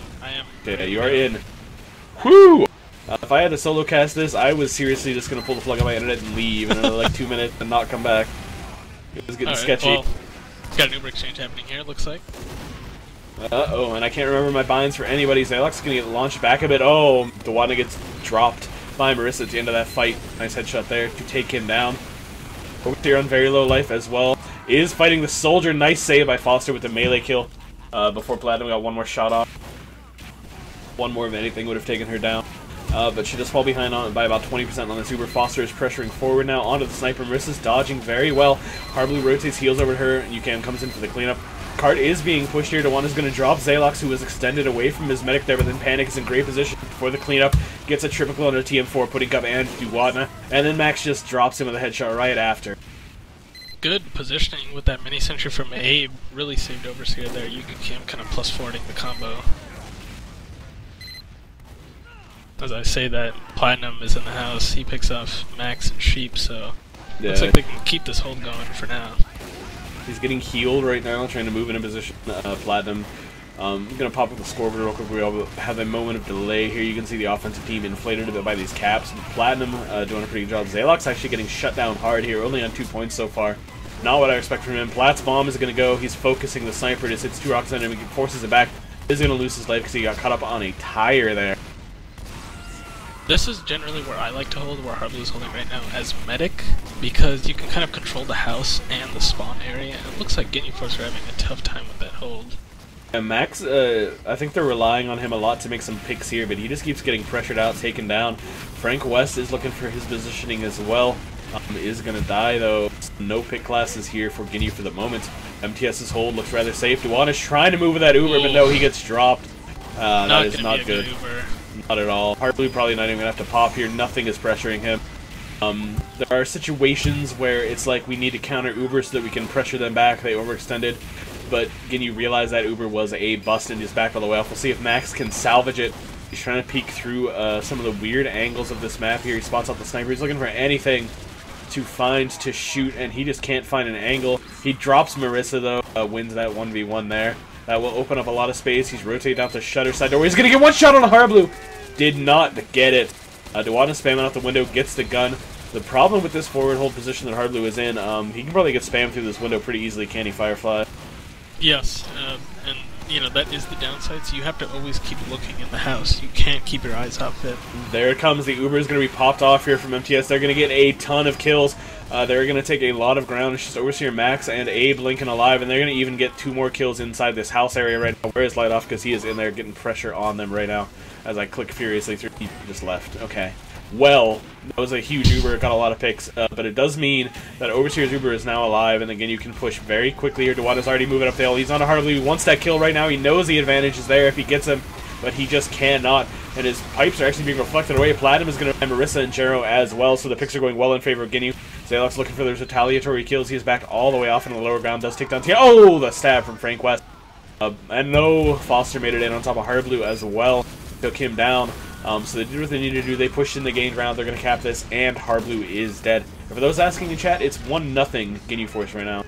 Okay, you are in. Whoo! If I had to solo cast this, I was seriously just going to pull the plug on my internet and leave in another like 2 minutes and not come back. It was getting sketchy. Well, got an Uber exchange happening here, it looks like. Uh-oh, and I can't remember my binds for anybody. Zalox is going to get launched back a bit. Oh, Dewana gets dropped by Marissa at the end of that fight. Nice headshot there to take him down. Overseer on very low life as well. Is fighting the soldier. Nice save by Foster with the melee kill. Before Platinum got one more shot off. One more of anything would have taken her down. But she does fall behind on by about 20% on this Uber. Foster is pressuring forward now onto the sniper. Marissa's dodging very well. Hardblue rotates, heals over to her, and UCAM comes in for the cleanup. Cart is being pushed here. Dewan is going to drop Zalox, who was extended away from his medic there, but then Panic is in great position for the cleanup. Gets a triple kill under TM4, putting up and Dewana. And then Max just drops him with a headshot right after. Good positioning with that mini sentry from Abe. Really saved Overseer there. UCAM kind of plus forwarding the combo. As I say that, Platinum is in the house. He picks off Max and Sheep, so yeah. Looks like they can keep this hold going for now. He's getting healed right now, trying to move in a position. Platinum. I'm going to pop up the scoreboard real quick. We all have a moment of delay here. You can see the offensive team inflated a bit by these caps. Platinum doing a pretty good job. Zalox actually getting shut down hard here, only on 2 points so far. Not what I expect from him. Plat's bomb is going to go. He's focusing the sniper. Just hits 2 rockets on him. He forces it back. He's going to lose his life because he got caught up on a tire there. This is generally where I like to hold, where Hardblue is holding right now, as medic, because you can kind of control the house and the spawn area, and it looks like Ginyu are having a tough time with that hold. And Max, I think they're relying on him a lot to make some picks here, but he just keeps getting pressured out, taken down. Frank West is looking for his positioning as well. Is going to die, though. No pick classes here for Ginyu for the moment. MTS's hold looks rather safe. Dewan is trying to move with that Uber, but no, he gets dropped. That is not good. Not at all. Hardblue probably not even going to have to pop here. Nothing is pressuring him. There are situations where it's like we need to counter Uber so that we can pressure them back. They overextended. But Ginyu realized that Uber was a bust and is back all the way off. We'll see if Max can salvage it. He's trying to peek through some of the weird angles of this map here. He spots out the sniper. He's looking for anything to find to shoot, and he just can't find an angle. He drops Marissa, though. Wins that 1v1 there. That will open up a lot of space. He's rotating out the shutter side door. He's going to get one shot on Hardblue. Did not get it. Dewan is spamming out the window, gets the gun. The problem with this forward hold position that Hardblue is in, he can probably get spammed through this window pretty easily, can't he, Firefly? Yes, and you know, that is the downside, so you have to always keep looking in the house. You can't keep your eyes off it. There it comes. The Uber is going to be popped off here from MTS. They're going to get a ton of kills. They're going to take a lot of ground. It's just Overseer Max and Abe Lincoln alive, and they're going to even get 2 more kills inside this house area right now. Where is Light Off? Because he is in there getting pressure on them right now. As I click furiously through, he just left. Okay. Well, that was a huge Uber. It got a lot of picks, but it does mean that Overseer's Uber is now alive, and again, you can push very quickly here. Dewana's already moving up the hill. He's on a Hardblue. He wants that kill right now. He knows the advantage is there if he gets him, but he just cannot. And his pipes are actually being reflected away. Platinum is going to have Marissa and Jero as well, so the picks are going well in favor of Ginyu. Zalox looking for those retaliatory kills. He is back all the way off in the lower ground. Does take down Tia. Oh, the stab from Frank West. And no, Foster made it in on top of Hardblue as well. Took him down. So they did what they needed to do. They pushed in the gained round. They're going to cap this, and Hardblue is dead. And for those asking in chat, it's 1-0 Ginyu Force right now.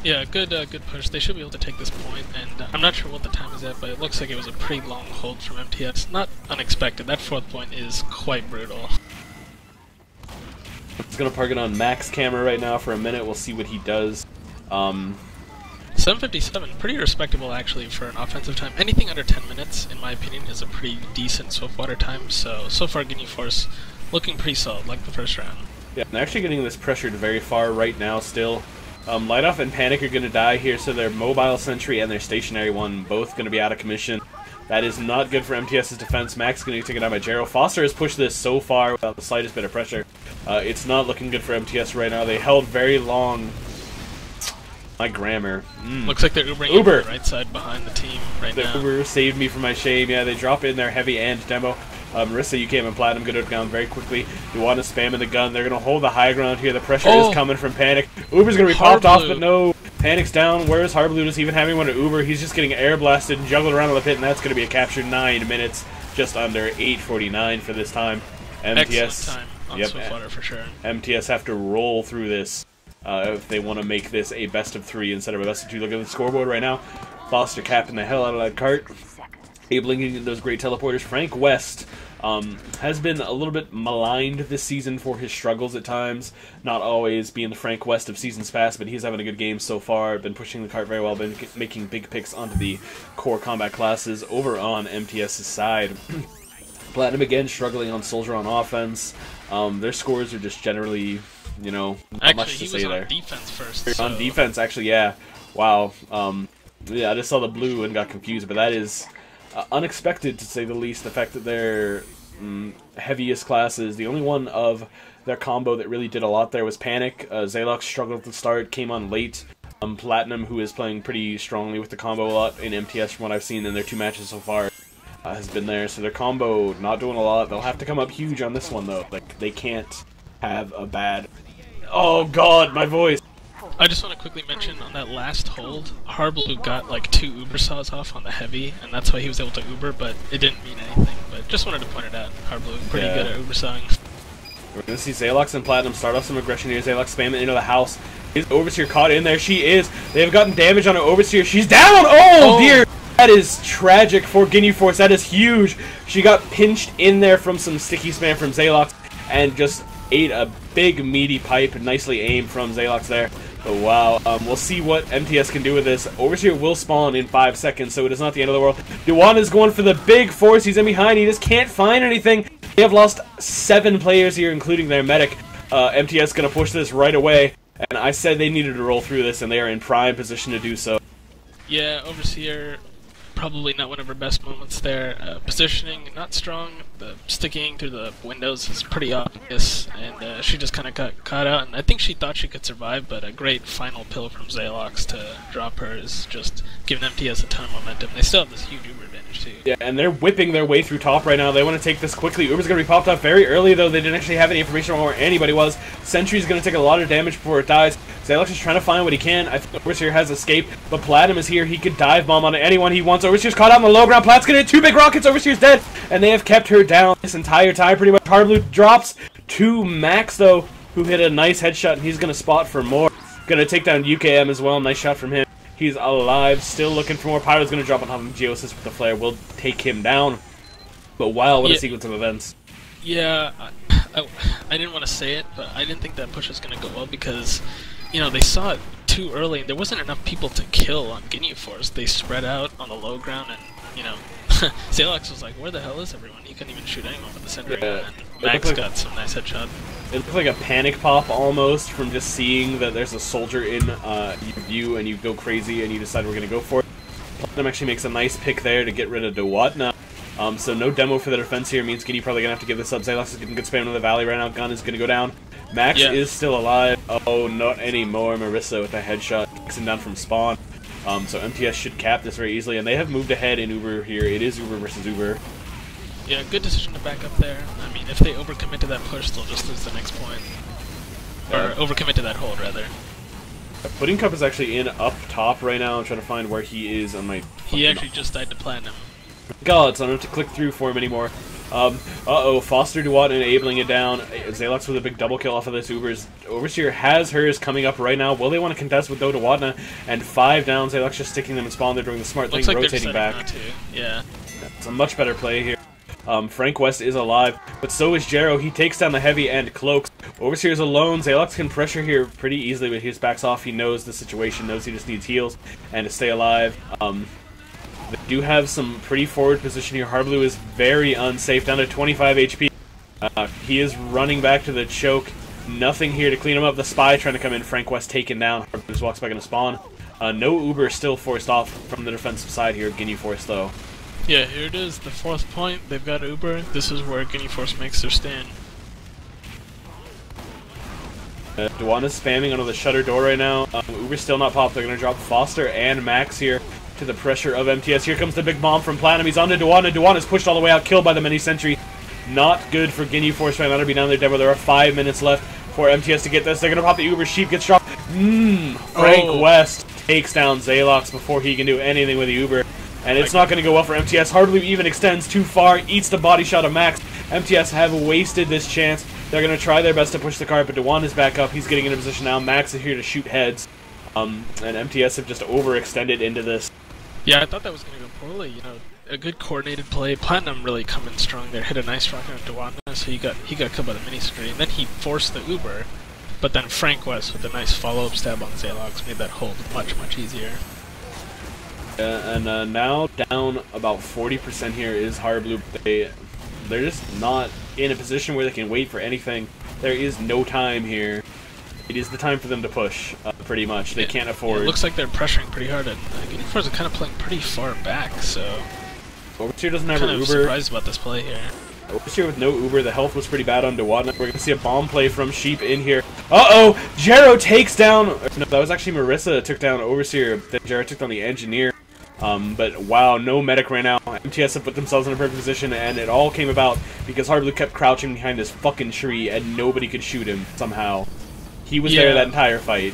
Yeah, good push. They should be able to take this point, and I'm not sure what the time is at, but it looks like it was a pretty long hold from MTS. Not unexpected. That 4th point is quite brutal. It's going to park it on Max camera right now for a minute. We'll see what he does. 7:57, pretty respectable actually for an offensive time. Anything under 10 minutes, in my opinion, is a pretty decent Swiftwater time. So far Ginyu Force looking pretty solid, like the first round. Yeah, and actually getting this pressured very far right now still. Light Off and Panic are going to die here, so their mobile sentry and their stationary one both going to be out of commission. That is not good for MTS's defense. Max going to get taken down by Jero. Foster has pushed this so far without the slightest bit of pressure. It's not looking good for MTS right now. They held very long. My grammar. Looks like they're Ubering Uber the right side behind the team right now. Uber saved me from my shame. Yeah, they drop in their heavy and demo. Marissa, UKM, and Platinum going to go down very quickly. You want to spam in the gun. They're going to hold the high ground here. The pressure is coming from Panic. Uber's going to be popped off, but no. Panic's down. Where is Harblue? Is even having one to Uber? He's just getting air blasted and juggled around in the pit, and that's going to be a capture. 9 minutes, just under 8:49 for this time. MTS. Excellent time on Swiftwater for sure. MTS have to roll through this if they want to make this a best of 3 instead of a best of 2. Look at the scoreboard right now. Foster capping the hell out of that cart. Abling those great teleporters. Frank West has been a little bit maligned this season for his struggles at times. Not always being the Frank West of seasons past, but he's having a good game so far. Been pushing the cart very well, been making big picks onto the core combat classes over on MTS's side. Platinum again struggling on Soldier on offense. Their scores are just generally, you know, not much to say there. Actually, he was on defense first. So. On defense, actually, yeah. Wow. Yeah, I just saw the blue and got confused, but that is unexpected to say the least. The fact that their heaviest classes, the only one of their combo that really did a lot there was Panic. Zalox struggled at the start, came on late. Platinum, who is playing pretty strongly with the combo a lot in MTS from what I've seen in their 2 matches so far, has been there. So their combo not doing a lot. They'll have to come up huge on this one though. Like, they can't have a bad... Oh god, my voice! I just want to quickly mention on that last hold, Harblue got like 2 Uber saws off on the heavy, and that's why he was able to Uber, but it didn't mean anything. But just wanted to point it out. Harblue pretty good at Uber sawing. We're going to see Zalox and Platinum start off some aggression here. Zalox spamming into the house. Is Overseer caught in there? She is. They have gotten damage on an Overseer. She's down! Oh dear! That is tragic for Ginyu Force. That is huge. She got pinched in there from some sticky spam from Zalox and just ate a big meaty pipe. Nicely aimed from Zalox there. But wow, we'll see what MTS can do with this. Overseer will spawn in 5 seconds, so it is not the end of the world. Duwan is going for the big force. He's in behind. He just can't find anything. They have lost 7 players here, including their medic. MTS going to push this right away. And I said they needed to roll through this, and they are in prime position to do so. Yeah, Overseer, probably not one of her best moments there. Positioning, not strong. The sticking through the windows is pretty obvious, and she just kind of got caught out. And I think she thought she could survive, but a great final pill from Zalox to drop her is just giving MTS a ton of momentum. They still have this huge Uber advantage too. Yeah, and they're whipping their way through top right now. They want to take this quickly. Uber's going to be popped off very early, though. They didn't actually have any information on where anybody was. Sentry's going to take a lot of damage before it dies. Zalox is trying to find what he can. I think Overseer has escaped, but Platinum is here. He could dive bomb on anyone he wants. Overseer's caught out on the low ground. Plat's going to hit 2 big rockets. Overseer's dead, and they have kept her down this entire time pretty much. Harblue drops to Max, though, who hit a nice headshot, and he's going to spot for more. Going to take down UKM as well. Nice shot from him. He's alive, still looking for more. Pyro's going to drop on top of Geosis with the flare. Will take him down. But wow, what a sequence of events. Yeah, I didn't want to say it, but I didn't think that push was going to go well because, you know, they saw it too early. There wasn't enough people to kill on Ginyu Force. They spread out on the low ground, and, you know, Zalox was like, where the hell is everyone? He couldn't even shoot anyone with the center gun. And Max got some nice headshot. It looked like a panic pop almost from just seeing that there's a soldier in your view and you go crazy and you decide we're going to go for it. Platinum actually makes a nice pick there to get rid of Dewatna. So no demo for the defense here means Ginyu probably going to have to give this up. Zalox is getting good spam in the valley right now. Gun is going to go down. Max is still alive. Oh, not anymore. Marissa with a headshot. Kicks him down from spawn. So MTS should cap this very easily, and they have moved ahead in Uber here. It is Uber versus Uber. Yeah, good decision to back up there. I mean, if they overcommit to that push, they'll just lose the next point. Or overcommit to that hold, rather. Pudding Cup is actually in up top right now. I'm trying to find where he is on my... He actually just died to Platinum. God, so I don't have to click through for him anymore. Uh-oh, Foster Duwat enabling it down. Zalox with a big double kill off of this Ubers. Overseer has hers coming up right now. Will they want to contest with Dewatna? And 5 down. Zalox just sticking them in spawn. They're doing the smart thing, rotating back. Yeah. It's a much better play here. Frank West is alive, but so is Jero. He takes down the heavy and cloaks. Overseer's alone. Zalox can pressure here pretty easily, but he just backs off. He knows the situation, knows he just needs heals and to stay alive. They do have some pretty forward position here. Harblue is very unsafe, down to 25 HP. He is running back to the choke. Nothing here to clean him up. The spy trying to come in. Frank West taken down. Harblue just walks back into spawn. No Uber still forced off from the defensive side here of Ginyu Force, though. Yeah, here it is, the 4th point. They've got Uber. This is where Ginyu Force makes their stand. Duana's spamming onto the shutter door right now. Uber's still not popped. They're going to drop Foster and Max here to the pressure of MTS. Here comes the big bomb from Platinum. He's onto Duana. Duana's pushed all the way out, killed by the mini sentry. Not good for Ginyu Force right now to be down there, Deborah. There are 5 minutes left for MTS to get this. They're going to pop the Uber. Sheep gets dropped. Frank West takes down Zalox before he can do anything with the Uber. And it's not going to go well for MTS. Hardly even extends too far. Eats the body shot of Max. MTS have wasted this chance. They're going to try their best to push the cart, but Dewan is back up. He's getting into position now. Max is here to shoot heads. And MTS have just overextended into this. Yeah, I thought that was going to go poorly. You know, a good coordinated play. Platinum really coming strong there. Hit a nice rocket on Dewan, so he got killed by the mini screen. Then he forced the Uber, but then Frank West with a nice follow-up stab on Zalox made that hold much, much easier. And now down about 40% here is Hardblue. They're just not in a position where they can wait for anything. There is no time here. It is the time for them to push, pretty much. They can't afford... It looks like they're pressuring pretty hard, and Ginyu Force are kind of playing pretty far back, so... Overseer doesn't have an Uber. I'm surprised about this play here. Overseer with no Uber. The health was pretty bad on Dewadna. We're going to see a bomb play from Sheep in here. Uh-oh! Jero takes down... No, that was actually Marissa that took down Overseer. Then Jero took down the Engineer. But wow, no medic right now. MTS have put themselves in a perfect position, and it all came about because Hardblue kept crouching behind this fucking tree, and nobody could shoot him somehow. He was there that entire fight.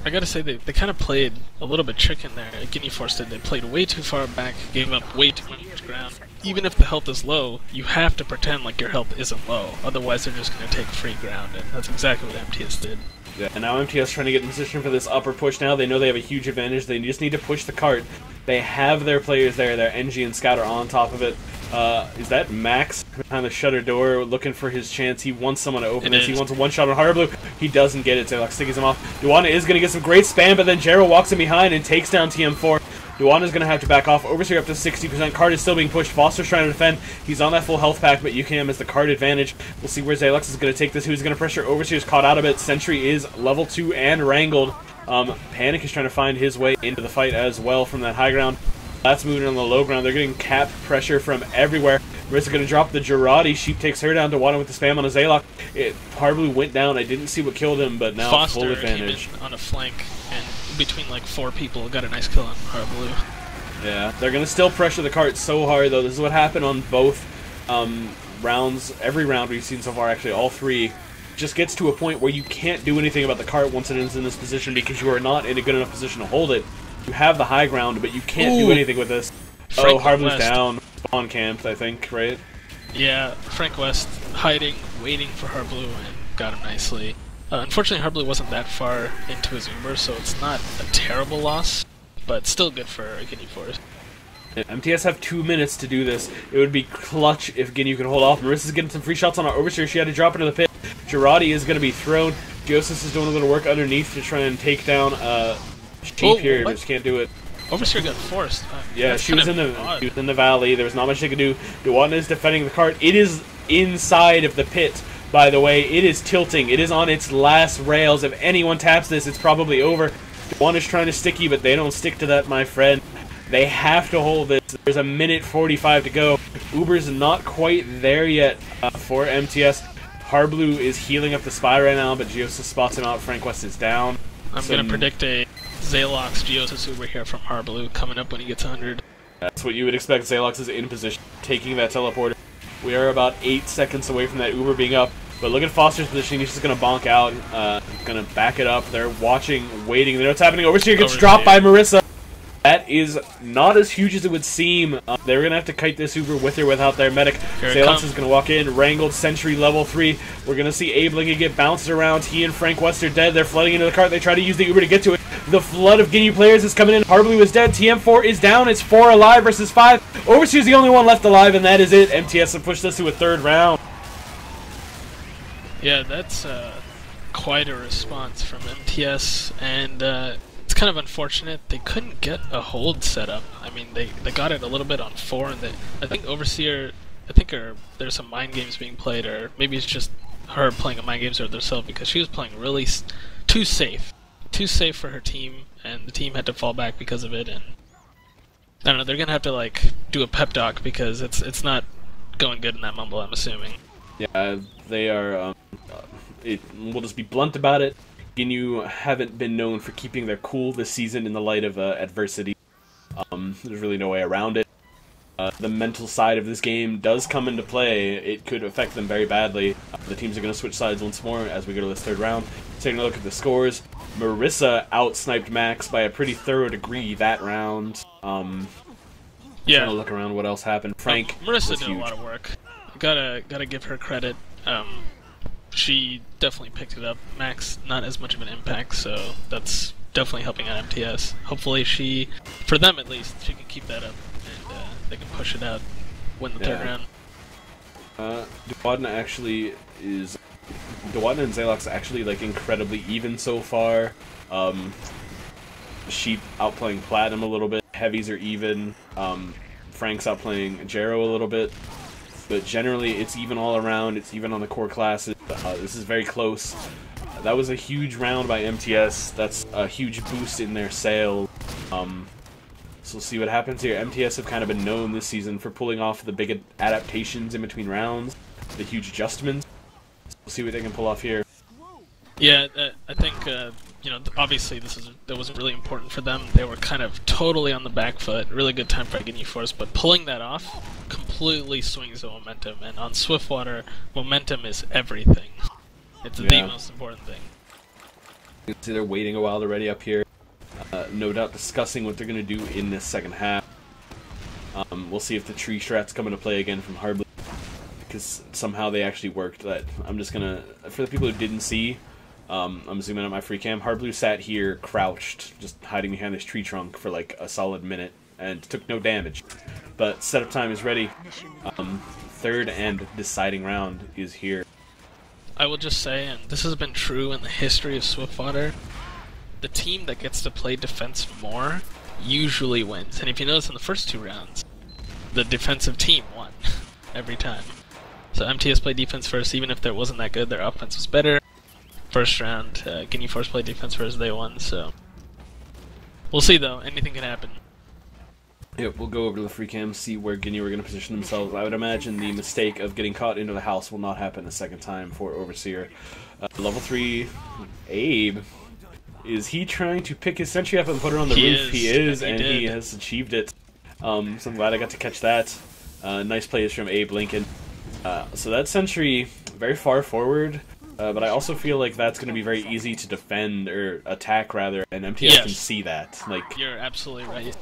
I gotta say, they kind of played a little bit chicken there. Ginyu Force did. They played way too far back, gave up way too much ground. Even if the health is low, you have to pretend like your health isn't low. Otherwise, they're just going to take free ground, and that's exactly what MTS did. Yeah, and now MTS trying to get in position for this upper push now. They know they have a huge advantage. They just need to push the cart. They have their players there. Their NG and Scout are on top of it. Is that Max behind the shutter door looking for his chance? He wants someone to open this. He wants a one-shot on Hardblue. He doesn't get it. Zalox sticks him off. Duana is going to get some great spam, but then Jero walks in behind and takes down TM4. Duana's going to have to back off. Overseer up to 60%. Card is still being pushed. Foster's trying to defend. He's on that full health pack, but UKM has the card advantage. We'll see where Zalox is going to take this. Who's going to pressure? Overseer's caught out of it. Sentry is level 2 and wrangled. Panic is trying to find his way into the fight as well from that high ground. That's moving on the low ground. They're getting capped pressure from everywhere. Marissa's going to drop the Girardi. Sheep takes her down to Duana with the spam on a Zalox. Hardblue went down. I didn't see what killed him, but now Foster full advantage. Came in on a flank, and between like 4 people, got a nice kill on Hardblue. Yeah, they're going to still pressure the cart so hard, though. This is what happened on both rounds. Every round we've seen so far, actually, all 3. Just gets to a point where you can't do anything about the cart once it is in this position because you are not in a good enough position to hold it. You have the high ground, but you can't do anything with this. Frank Harblue's West. down. Spawn camped, I think, right? Yeah, Frank West hiding, waiting for Hardblue, and got him nicely. Unfortunately, Hardblue wasn't that far into his Uber, so it's not a terrible loss, but still good for Ginyu Force. MTS have 2 minutes to do this. It would be clutch if Ginyu could hold off. Marissa's getting some free shots on our Overseer. She had to drop into the pit. Girardi is going to be thrown. Joseph is doing a little work underneath to try and take down Sheep here, but just can't do it. Overseer got forced. Yeah, she was in the valley. There was not much they could do. Duana is defending the cart. It is inside of the pit, by the way. It is tilting. It is on its last rails. If anyone taps this, it's probably over. Duana is trying to sticky, but they don't stick to that, my friend. They have to hold this. There's a minute 45 to go. Uber's not quite there yet for MTS. Hardblue is healing up the spy right now, but Geosis spots him out. Frank West is down. I'm going to predict a Zalox Geosis Uber here from Hardblue coming up when he gets 100. That's what you would expect. Zalox is in position, taking that teleporter. We are about 8 seconds away from that Uber being up. But look at Foster's positioning. He's just going to bonk out. Going to back it up. They're watching, waiting. They know what's happening. Overseer gets dropped by Marissa. That is not as huge as it would seem. They're going to have to kite this Uber with or without their medic. Zalox is going to walk in. Wrangled, Sentry, level 3. We're going to see Abe Lingy get bounced around. He and Frank West are dead. They're flooding into the cart. They try to use the Uber to get to it. The flood of Ginyu players is coming in. Hardblue is dead. TM4 is down. It's 4 alive versus 5. Overseer's the only one left alive, and that is it. MTS have pushed us to a 3rd round. Yeah, that's quite a response from MTS, and it's kind of unfortunate. They couldn't get a hold set up. I mean, they got it a little bit on 4, and I think Overseer, there's some mind games being played, or maybe it's just her playing a mind games with herself because she was playing really too safe for her team, and the team had to fall back because of it. And I don't know. They're gonna have to like do a pep talk because it's not going good in that mumble. I'm assuming. Yeah, they are. We'll just be blunt about it. Ginyu haven't been known for keeping their cool this season in the light of adversity. There's really no way around it. The mental side of this game does come into play. It could affect them very badly. The teams are going to switch sides once more as we go to this third round. Taking a look at the scores, Marissa out-sniped Max by a pretty thorough degree that round. Yeah. Trying to look around what else happened. Frank Marissa was did huge. a lot of work. Gotta give her credit. She definitely picked it up. Max, not as much of an impact, so that's definitely helping out MTS. Hopefully for them at least, she can keep that up and they can push it out, win the third round. Duwadna and Zalox actually like incredibly even so far. Sheep outplaying Platinum a little bit. Heavies are even. Frank's outplaying Jero a little bit. But generally, it's even all around. It's even on the core classes. This is very close. That was a huge round by MTS. That's a huge boost in their sales. So we'll see what happens here. MTS have kind of been known this season for pulling off the big adaptations in between rounds, the huge adjustments. So we'll see what they can pull off here. Yeah, I think you know, obviously that was really important for them. They were kind of totally on the back foot. Really good time for Ginyu Force, but pulling that off completely swings the momentum. And on Swiftwater, momentum is everything. It's the most important thing. You can see they're waiting a while to ready up here. No doubt discussing what they're going to do in this second half. We'll see if the tree strats come into play again from Hardblue, because somehow they actually worked. That I'm just gonna, for the people who didn't see, I'm zooming on my free cam. Hardblue sat here crouched, just hiding behind this tree trunk for like a solid minute and took no damage. But setup time is ready. Third and deciding round is here. I will just say, and this has been true in the history of Swiftwater, the team that gets to play defense more usually wins. And if you notice in the first two rounds, the defensive team won every time. So MTS played defense first, even if there wasn't that good, their offense was better. First round, Ginyu Force played defense first, they won, so... We'll see though, anything can happen. Yep, we'll go over to the free cam, see where Ginyu are going to position themselves. I would imagine the mistake of getting caught into the house will not happen a second time for Overseer. Level 3, Abe. Is he trying to pick his sentry up and put her on the roof? He is, and he has achieved it. So I'm glad I got to catch that. Nice plays from Abe Lincoln. So that sentry, very far forward, but I also feel like that's going to be very easy to defend, or attack rather, and MTS can see that. Like, you're absolutely right.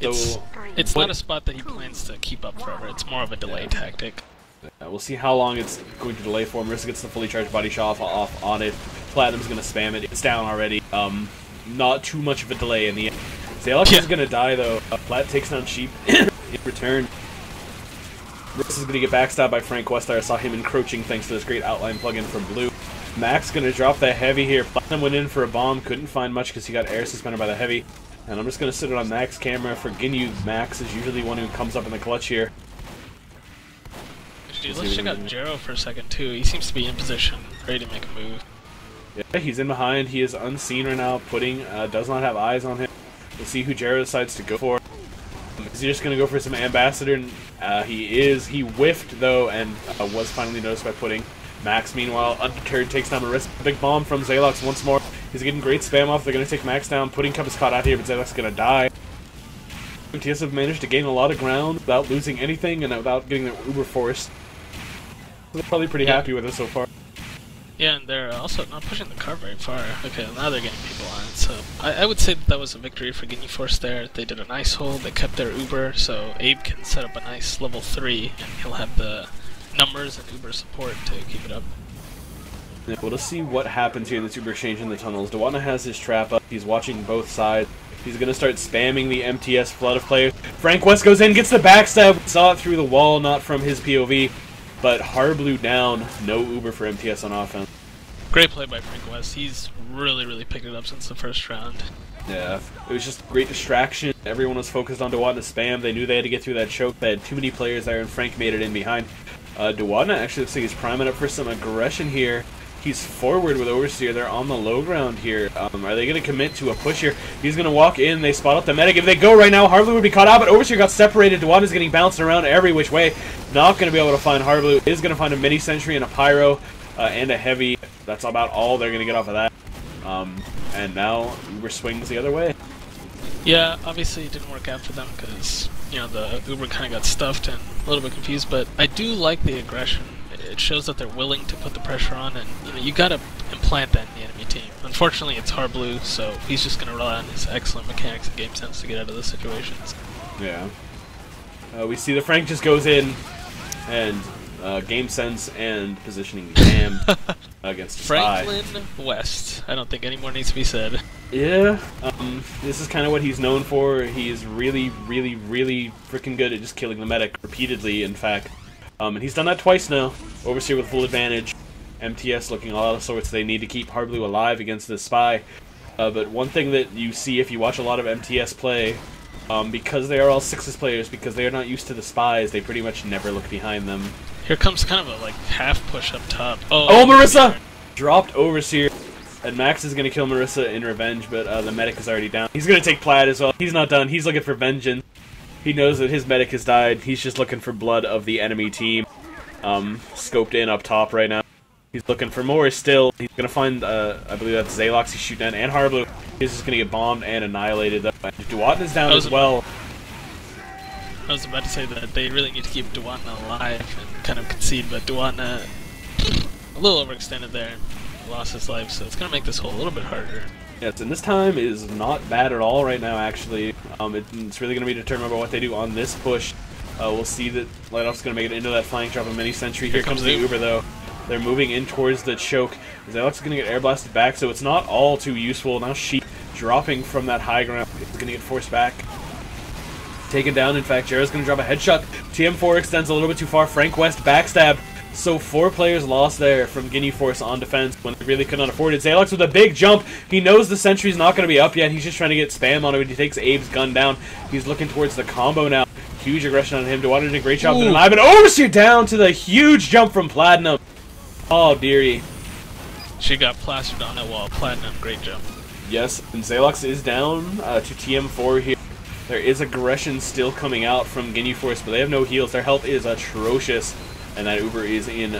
It's not a spot that he plans to keep up forever, it's more of a delay tactic. We'll see how long it's going to delay for. Marissa gets the fully charged body shot off on it. Platinum's going to spam it. It's down already. Not too much of a delay in the end. Zalox is going to die though. Plat takes down Sheep in return. Marissa's going to get backstabbed by Frank Westar. I saw him encroaching thanks to this great outline plugin from Blue. Max going to drop that heavy here. Platinum went in for a bomb. Couldn't find much because he got air suspended by the heavy. And I'm just going to sit it on Max camera for Ginyu. Max is usually one who comes up in the clutch here. Dude, let's check out Jero for a second too. He seems to be in position, ready to make a move. Yeah, he's in behind. He is unseen right now. Pudding does not have eyes on him. We'll see who Jero decides to go for. Is he just going to go for some Ambassador? He is. He whiffed, though, and was finally noticed by Pudding. Max, meanwhile, undeterred, takes down Marissa. Big bomb from Zalox once more. He's getting great spam off. They're going to take Max down. Pudding Cup is caught out here, but Zalox is going to die. MTS have managed to gain a lot of ground without losing anything and without getting their Uber forced. They're probably pretty happy with it so far. Yeah, and they're also not pushing the car very far. Okay, now they're getting people on it, so I would say that was a victory for Ginyu Force there. They did a nice hold, they kept their Uber, so Abe can set up a nice level 3, and he'll have the numbers and Uber support to keep it up. Yeah, well, let's see what happens here in this Uber exchange in the tunnels. Duwadna has his trap up, he's watching both sides. He's going to start spamming the MTS flood of players. Frank West goes in, gets the backstab. We saw it through the wall, not from his POV. But Harblu down, no Uber for MTS on offense. Great play by Frank West. He's really picked it up since the first round. Yeah, it was just great distraction. Everyone was focused on Duwadna spam. They knew they had to get through that choke. They had too many players there, and Frank made it in behind. Duwadna actually looks like he's priming up for some aggression here. He's forward with Overseer. They're on the low ground here. Are they going to commit to a push here? He's going to walk in. They spot up the medic. If they go right now, Harblu would be caught out, but Overseer got separated. Duwana's getting bounced around every which way. Not going to be able to find Harblu. Is going to find a mini sentry and a pyro and a heavy. That's about all they're going to get off of that. And now Uber swings the other way. Yeah, obviously it didn't work out for them because, you know, the Uber kind of got stuffed and a little bit confused, but I do like the aggression. It shows that they're willing to put the pressure on, and you know, you gotta implant that in the enemy team. Unfortunately, it's Harblu, so he's just gonna rely on his excellent mechanics and game sense to get out of those situations. Yeah. We see the Frank just goes in, and game sense and positioning jammed against Franklin West. I don't think any more needs to be said. Yeah, this is kind of what he's known for. He is really, really, really freaking good at just killing the medic repeatedly, in fact. And he's done that twice now. Overseer with full advantage. MTS looking all out of sorts. They need to keep Harblu alive against this spy. But one thing that you see if you watch a lot of MTS play, because they are all Sixes players, because they are not used to the spies, they pretty much never look behind them. Here comes kind of a like half push up top. Oh, Marissa! Dropped Overseer. And Max is going to kill Marissa in revenge, but the medic is already down. He's going to take Plaid as well. He's not done. He's looking for vengeance. He knows that his medic has died. He's just looking for blood of the enemy team. Scoped in up top right now. He's looking for more still. He's going to find, I believe that's Zalox he's shooting at, and Harblu. He's just going to get bombed and annihilated. Duwatna is down as well. I was about to say that they really need to keep Duwatna alive and kind of concede, but Duwatna a little overextended there. Lost his life, so it's going to make this hole a little bit harder. Yes, and this time is not bad at all right now, actually. It's really going to be determined by what they do on this push. We'll see that Lightoff's going to make it into that flying drop of mini sentry. Here comes the Uber, though. They're moving in towards the choke. Zalox is going to get air blasted back, so it's not all too useful. Now Sheep dropping from that high ground. It's going to get forced back. Taken down, in fact. Jared's going to drop a headshot. TM4 extends a little bit too far. Frank West backstab. So 4 players lost there from Ginyu Force on defense when they really could not afford it. Zalox with a big jump. He knows the sentry's not going to be up yet. He's just trying to get spam on him. He takes Abe's gun down. He's looking towards the combo now. Huge aggression on him. Duwatna did a great job. Alive, and Overseer down to the huge jump from Platinum. Oh, dearie. She got plastered on that wall. Platinum, great jump. Yes, and Zalox is down to TM4 here. There is aggression still coming out from Ginyu Force, but they have no heals. Their health is atrocious. And that Uber is in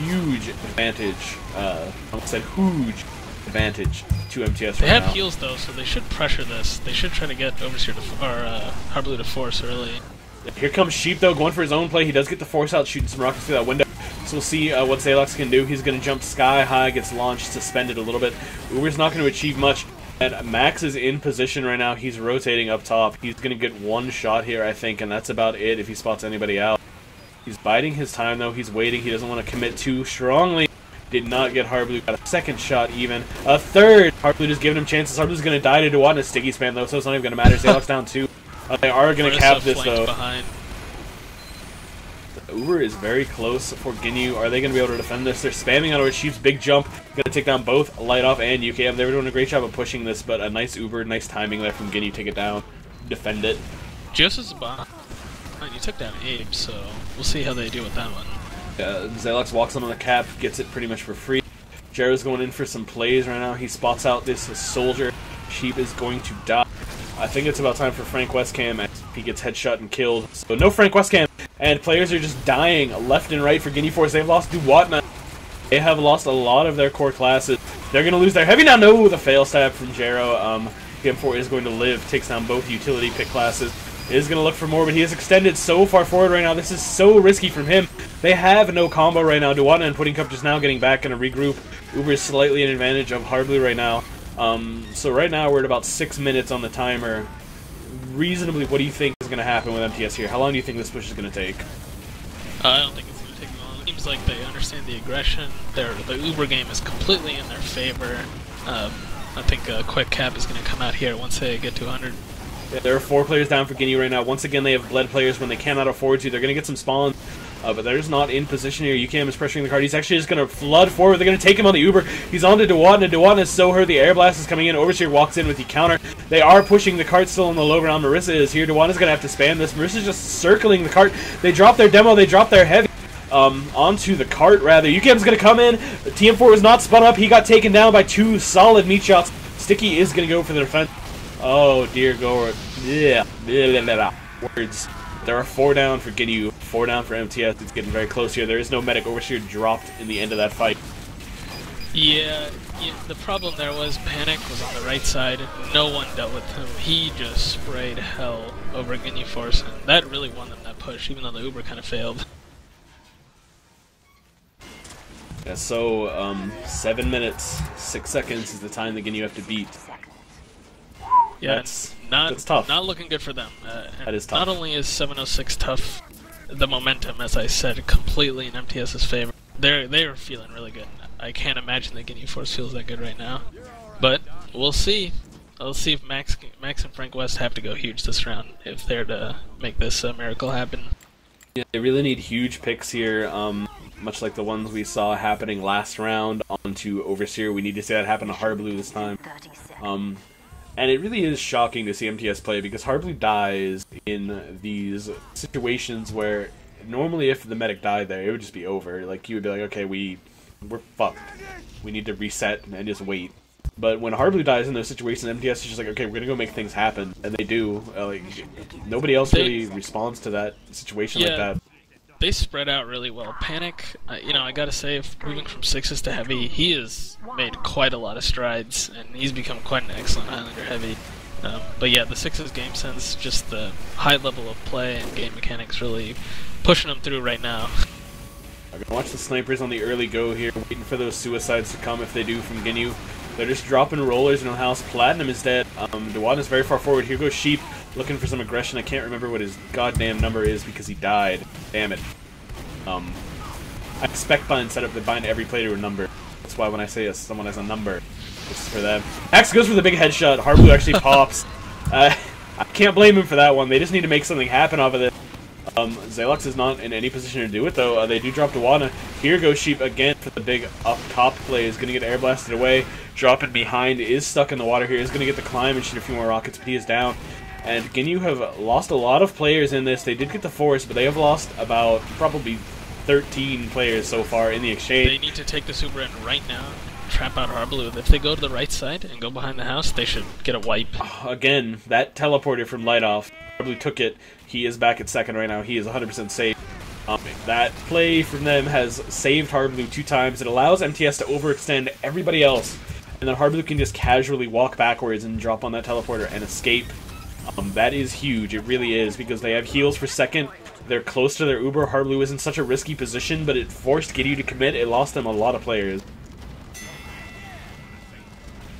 huge advantage. I almost said huge advantage to MTS right now. They have heals though, so they should pressure this. They should try to get Overseer to, or Harblu to force early. Here comes Sheep though, going for his own play. He does get the force out, shooting some rockets through that window. So we'll see what Zalox can do. He's going to jump sky high, gets launched, suspended a little bit. Uber's not going to achieve much. And Max is in position right now. He's rotating up top. He's going to get one shot here, I think, and that's about it if he spots anybody out. He's biding his time, though. He's waiting. He doesn't want to commit too strongly. Did not get Harblu. Got a second shot, even. A third! Harblu just giving him chances. Harblu's going to die to Duwatna sticky spam, though, so it's not even going to matter. Zalox down 2. They are going to cap this, though. Behind. The Uber is very close for Ginyu. Are they going to be able to defend this? They're spamming out over Sheep's big jump. Going to take down both Lightoff and UKM. They were doing a great job of pushing this, but a nice Uber, nice timing there from Ginyu. Take it down. Defend it. Joseph's behind. You took down Abe, so we'll see how they do with that one. Zalox walks on the cap, gets it pretty much for free. Jaro's going in for some plays right now. He spots out this soldier. Sheep is going to die. I think it's about time for Frank Westcam as he gets headshot and killed. So no Frank Westcam, and players are just dying left and right for Ginyu Force. They've lost Duwatna. They have lost a lot of their core classes. They're going to lose their heavy now. No, the fail stab from Jaro. TM4 is going to live, takes down both utility pick classes. Is going to look for more, but he is extended so far forward right now. This is so risky from him. They have no combo right now. Duwatna and Pudding Cup just now getting back in a regroup. Uber is slightly in advantage of Harblu right now. So right now we're at about 6 minutes on the timer. Reasonably, what do you think is going to happen with MTS here? How long do you think this push is going to take? I don't think it's going to take long. It seems like they understand the aggression. The Uber game is completely in their favor. I think a quick cap is going to come out here once they get to 100. Yeah, there are 4 players down for Ginyu right now. Once again, they have bled players when they cannot afford to. They're going to get some spawns, but they're just not in position here. UKM is pressuring the card. He's actually just going to flood forward. They're going to take him on the Uber. He's on to Duwatna. Duwatna is so hurt. The air blast is coming in. Overseer walks in with the counter. They are pushing the cart still on the low ground. Marissa is here. Duwatna's going to have to spam this. Marissa's just circling the cart. They drop their demo. They drop their heavy. onto the cart, rather. UKM's gonna come in. TM4 was not spun up. He got taken down by 2 solid meat shots. Sticky is gonna go for the defense. Oh, dear God. Yeah. Words. There are 4 down for Ginyu, 4 down for MTS. It's getting very close here. There is no medic. Overseer dropped in the end of that fight. Yeah, the problem there was Panic was on the right side. No one dealt with him. He just sprayed hell over Ginyu Force, and that really won them that push, even though the Uber kind of failed. Yeah, so, 7 minutes, 6 seconds is the time that Ginyu have to beat. Yeah, that's not tough. Not looking good for them. That is tough. Not only is 706 tough, the momentum, as I said, completely in MTS's favor. They're feeling really good. I can't imagine that Ginyu Force feels that good right now. But we'll see. I'll see if Max and Frank West have to go huge this round if they're to make this miracle happen. Yeah, they really need huge picks here, much like the ones we saw happening last round onto Overseer. We need to see that happen to Harblue this time. And it really is shocking to see MTS play, because Harblue dies in these situations where normally if the medic died there, it would just be over. Like, you would be like, okay, we're fucked. We need to reset and just wait. But when Harblue dies in those situations, MTS is just like, okay, we're gonna go make things happen, and they do. Like, nobody else really responds to that situation like that. They spread out really well. Panic, you know, I gotta say, if moving from 6s to heavy, he has made quite a lot of strides, and he's become quite an excellent Highlander heavy. But yeah, the 6s game sense, just the high level of play and game mechanics really pushing them through right now. I'm gonna watch the snipers on the early go here, waiting for those suicides to come if they do from Ginyu. They're just dropping rollers in the house. Platinum is dead. Dewan is very far forward. Here goes Sheep, looking for some aggression. I can't remember what his goddamn number is because he died. Damn it. I expect bind setup to bind every player to a number. That's why when I say someone has a number, it's for them. Axe goes for the big headshot. Harblue actually pops. I can't blame him for that one. They just need to make something happen off of it. Zalux is not in any position to do it, though. They do drop Dewana. Here goes Sheep again for the big up-top play. Is going to get air blasted away. Dropping behind. Is stuck in the water here. Is going to get the climb and shoot a few more rockets, but he is down. And Ginyu have lost a lot of players in this. They did get the force, but they have lost about probably 13 players so far in the exchange. They need to take the super in right now. Trap out Harblue. If they go to the right side and go behind the house, they should get a wipe. Again, that teleporter from Light Off. Harblue took it. He is back at second right now. He is 100% safe. That play from them has saved Harblue 2 times. It allows MTS to overextend everybody else, and then Harblue can just casually walk backwards and drop on that teleporter and escape. That is huge. It really is, because they have heals for second. They're close to their Uber. Harblue is in such a risky position, but it forced Ginyu to commit. It lost them a lot of players.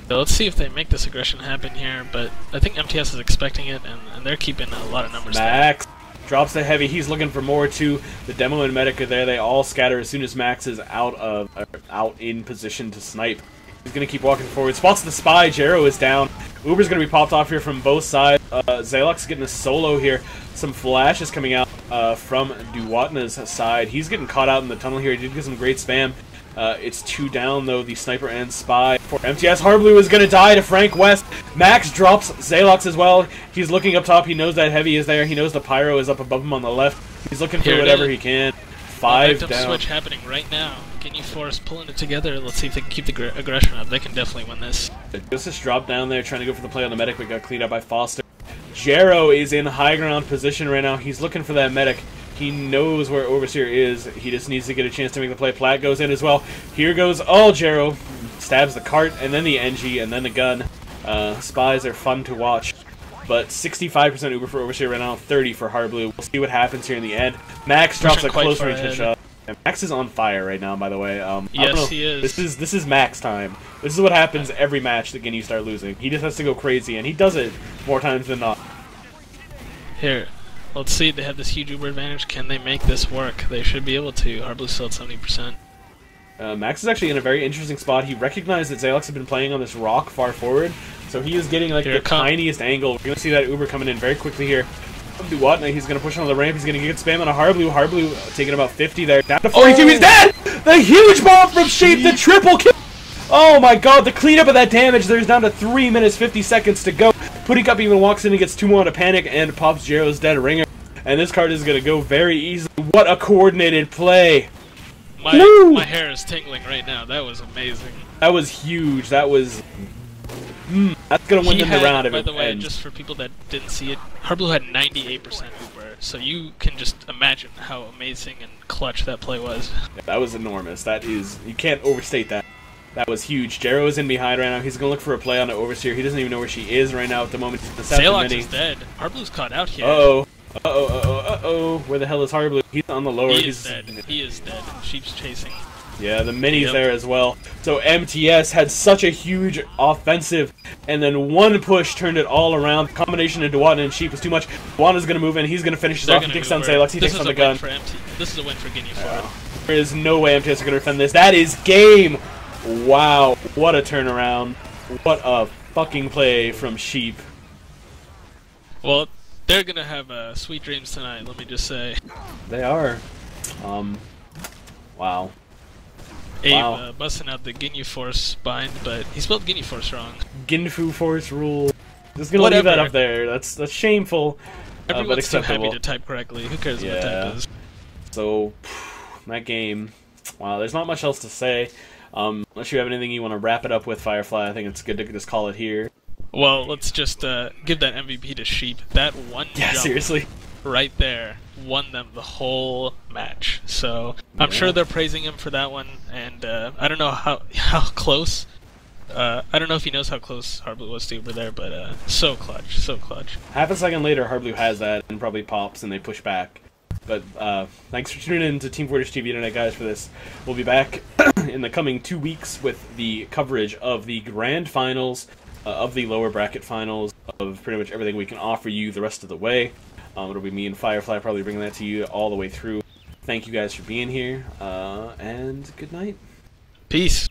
So let's see if they make this aggression happen here, but I think MTS is expecting it, and they're keeping a lot of numbers Max drops the heavy. He's looking for more, too. The Demo and Medic are there. They all scatter as soon as Max is out in position to snipe. He's going to keep walking forward. Spots the Spy. Jero is down. Uber's going to be popped off here from both sides. Zalux getting a solo here. Some flashes coming out from Duwatna's side. He's getting caught out in the tunnel here. He did get some great spam. It's 2 down, though, the Sniper and Spy. For MTS, Harblue is going to die to Frank West. Max drops Zalux as well. He's looking up top. He knows that Heavy is there. He knows the Pyro is up above him on the left. He's looking for whatever he can. 5 down. Switch happening right now. Ginyu Force pulling it together. Let's see if they can keep the aggression up. They can definitely win this. Just dropped down there, trying to go for the play on the medic, but got cleaned up by Foster. Jero is in high ground position right now. He's looking for that medic. He knows where Overseer is. He just needs to get a chance to make the play. Plat goes in as well. Here goes Jero. Stabs the cart, and then the NG, and then the gun. Spies are fun to watch. But 65% Uber for Overseer right now, 30 for Harblue. We'll see what happens here in the end. Max drops a close range headshot. And Max is on fire right now, by the way. Yes, he is. This is Max time. This is what happens every match that Ginyu start losing. He just has to go crazy, and he does it more times than not. Here, let's see. They have this huge Uber advantage. Can they make this work? They should be able to. Harblue's still at 70%. Max is actually in a very interesting spot. He recognized that Zalux had been playing on this rock far forward, so he is getting like the tiniest angle. We're going to see that Uber coming in very quickly here. Duwatna, he's going to push on the ramp. He's going to get spam on a Harblue. Harblue taking about 50 there. Down to 42. He's dead! The huge bomb from Sheep, the triple kill! Oh my god, the cleanup of that damage. There's down to 3 minutes, 50 seconds to go. Putting Up even walks in and gets 2 more on a panic and pops Jero's dead ringer. And this card is going to go very easily. What a coordinated play! My hair is tingling right now. That was amazing. That was huge. That was... that's going to win them the round if it ends. By the way, just for people that didn't see it, Harblu had 98% Uber, so you can just imagine how amazing and clutch that play was. Yeah, that was enormous. That is... You can't overstate that. That was huge. Jero is in behind right now. He's going to look for a play on the Overseer. He doesn't even know where she is right now at the moment. Salox is dead. Harblu's caught out here. Uh-oh. Uh-oh. Where the hell is Harblu? He's on the lower. He's dead. He is dead. Sheep's chasing. Yeah, the mini's there as well. So MTS had such a huge offensive, and then one push turned it all around. The combination of Dewatna and Sheep was too much. Dewatna's going to move in. He's going to finish this off. He takes on Salox. He takes on the gun. This is a win for Ginyu. There is no way MTS are going to defend this. That is game! Wow. What a turnaround. What a fucking play from Sheep. Well, they're going to have sweet dreams tonight, let me just say. They are. Wow. Abe busting out the Ginyu Force bind, but he spelled Ginyu Force wrong. Ginfu Force rule. Just gonna leave that up there. That's shameful. Everyone's but acceptable. too happy to type correctly. Who cares what the type is? So, that game. Wow, there's not much else to say. Unless you have anything you want to wrap it up with, Firefly, I think it's good to just call it here. Well, let's just give that MVP to Sheep. That one jump seriously. Right there won them the whole match. So I'm sure they're praising him for that one, and I don't know how close. I don't know if he knows how close Harblu was to Uber there, but so clutch, so clutch. Half a second later, Harblu has that and probably pops, and they push back. But thanks for tuning in to Team Fortress TV tonight, guys, for this. We'll be back in the coming 2 weeks with the coverage of the grand finals, of the lower bracket finals, of pretty much everything we can offer you the rest of the way. It'll be me and Firefly probably bringing that to you all the way through. Thank you guys for being here, and good night. Peace.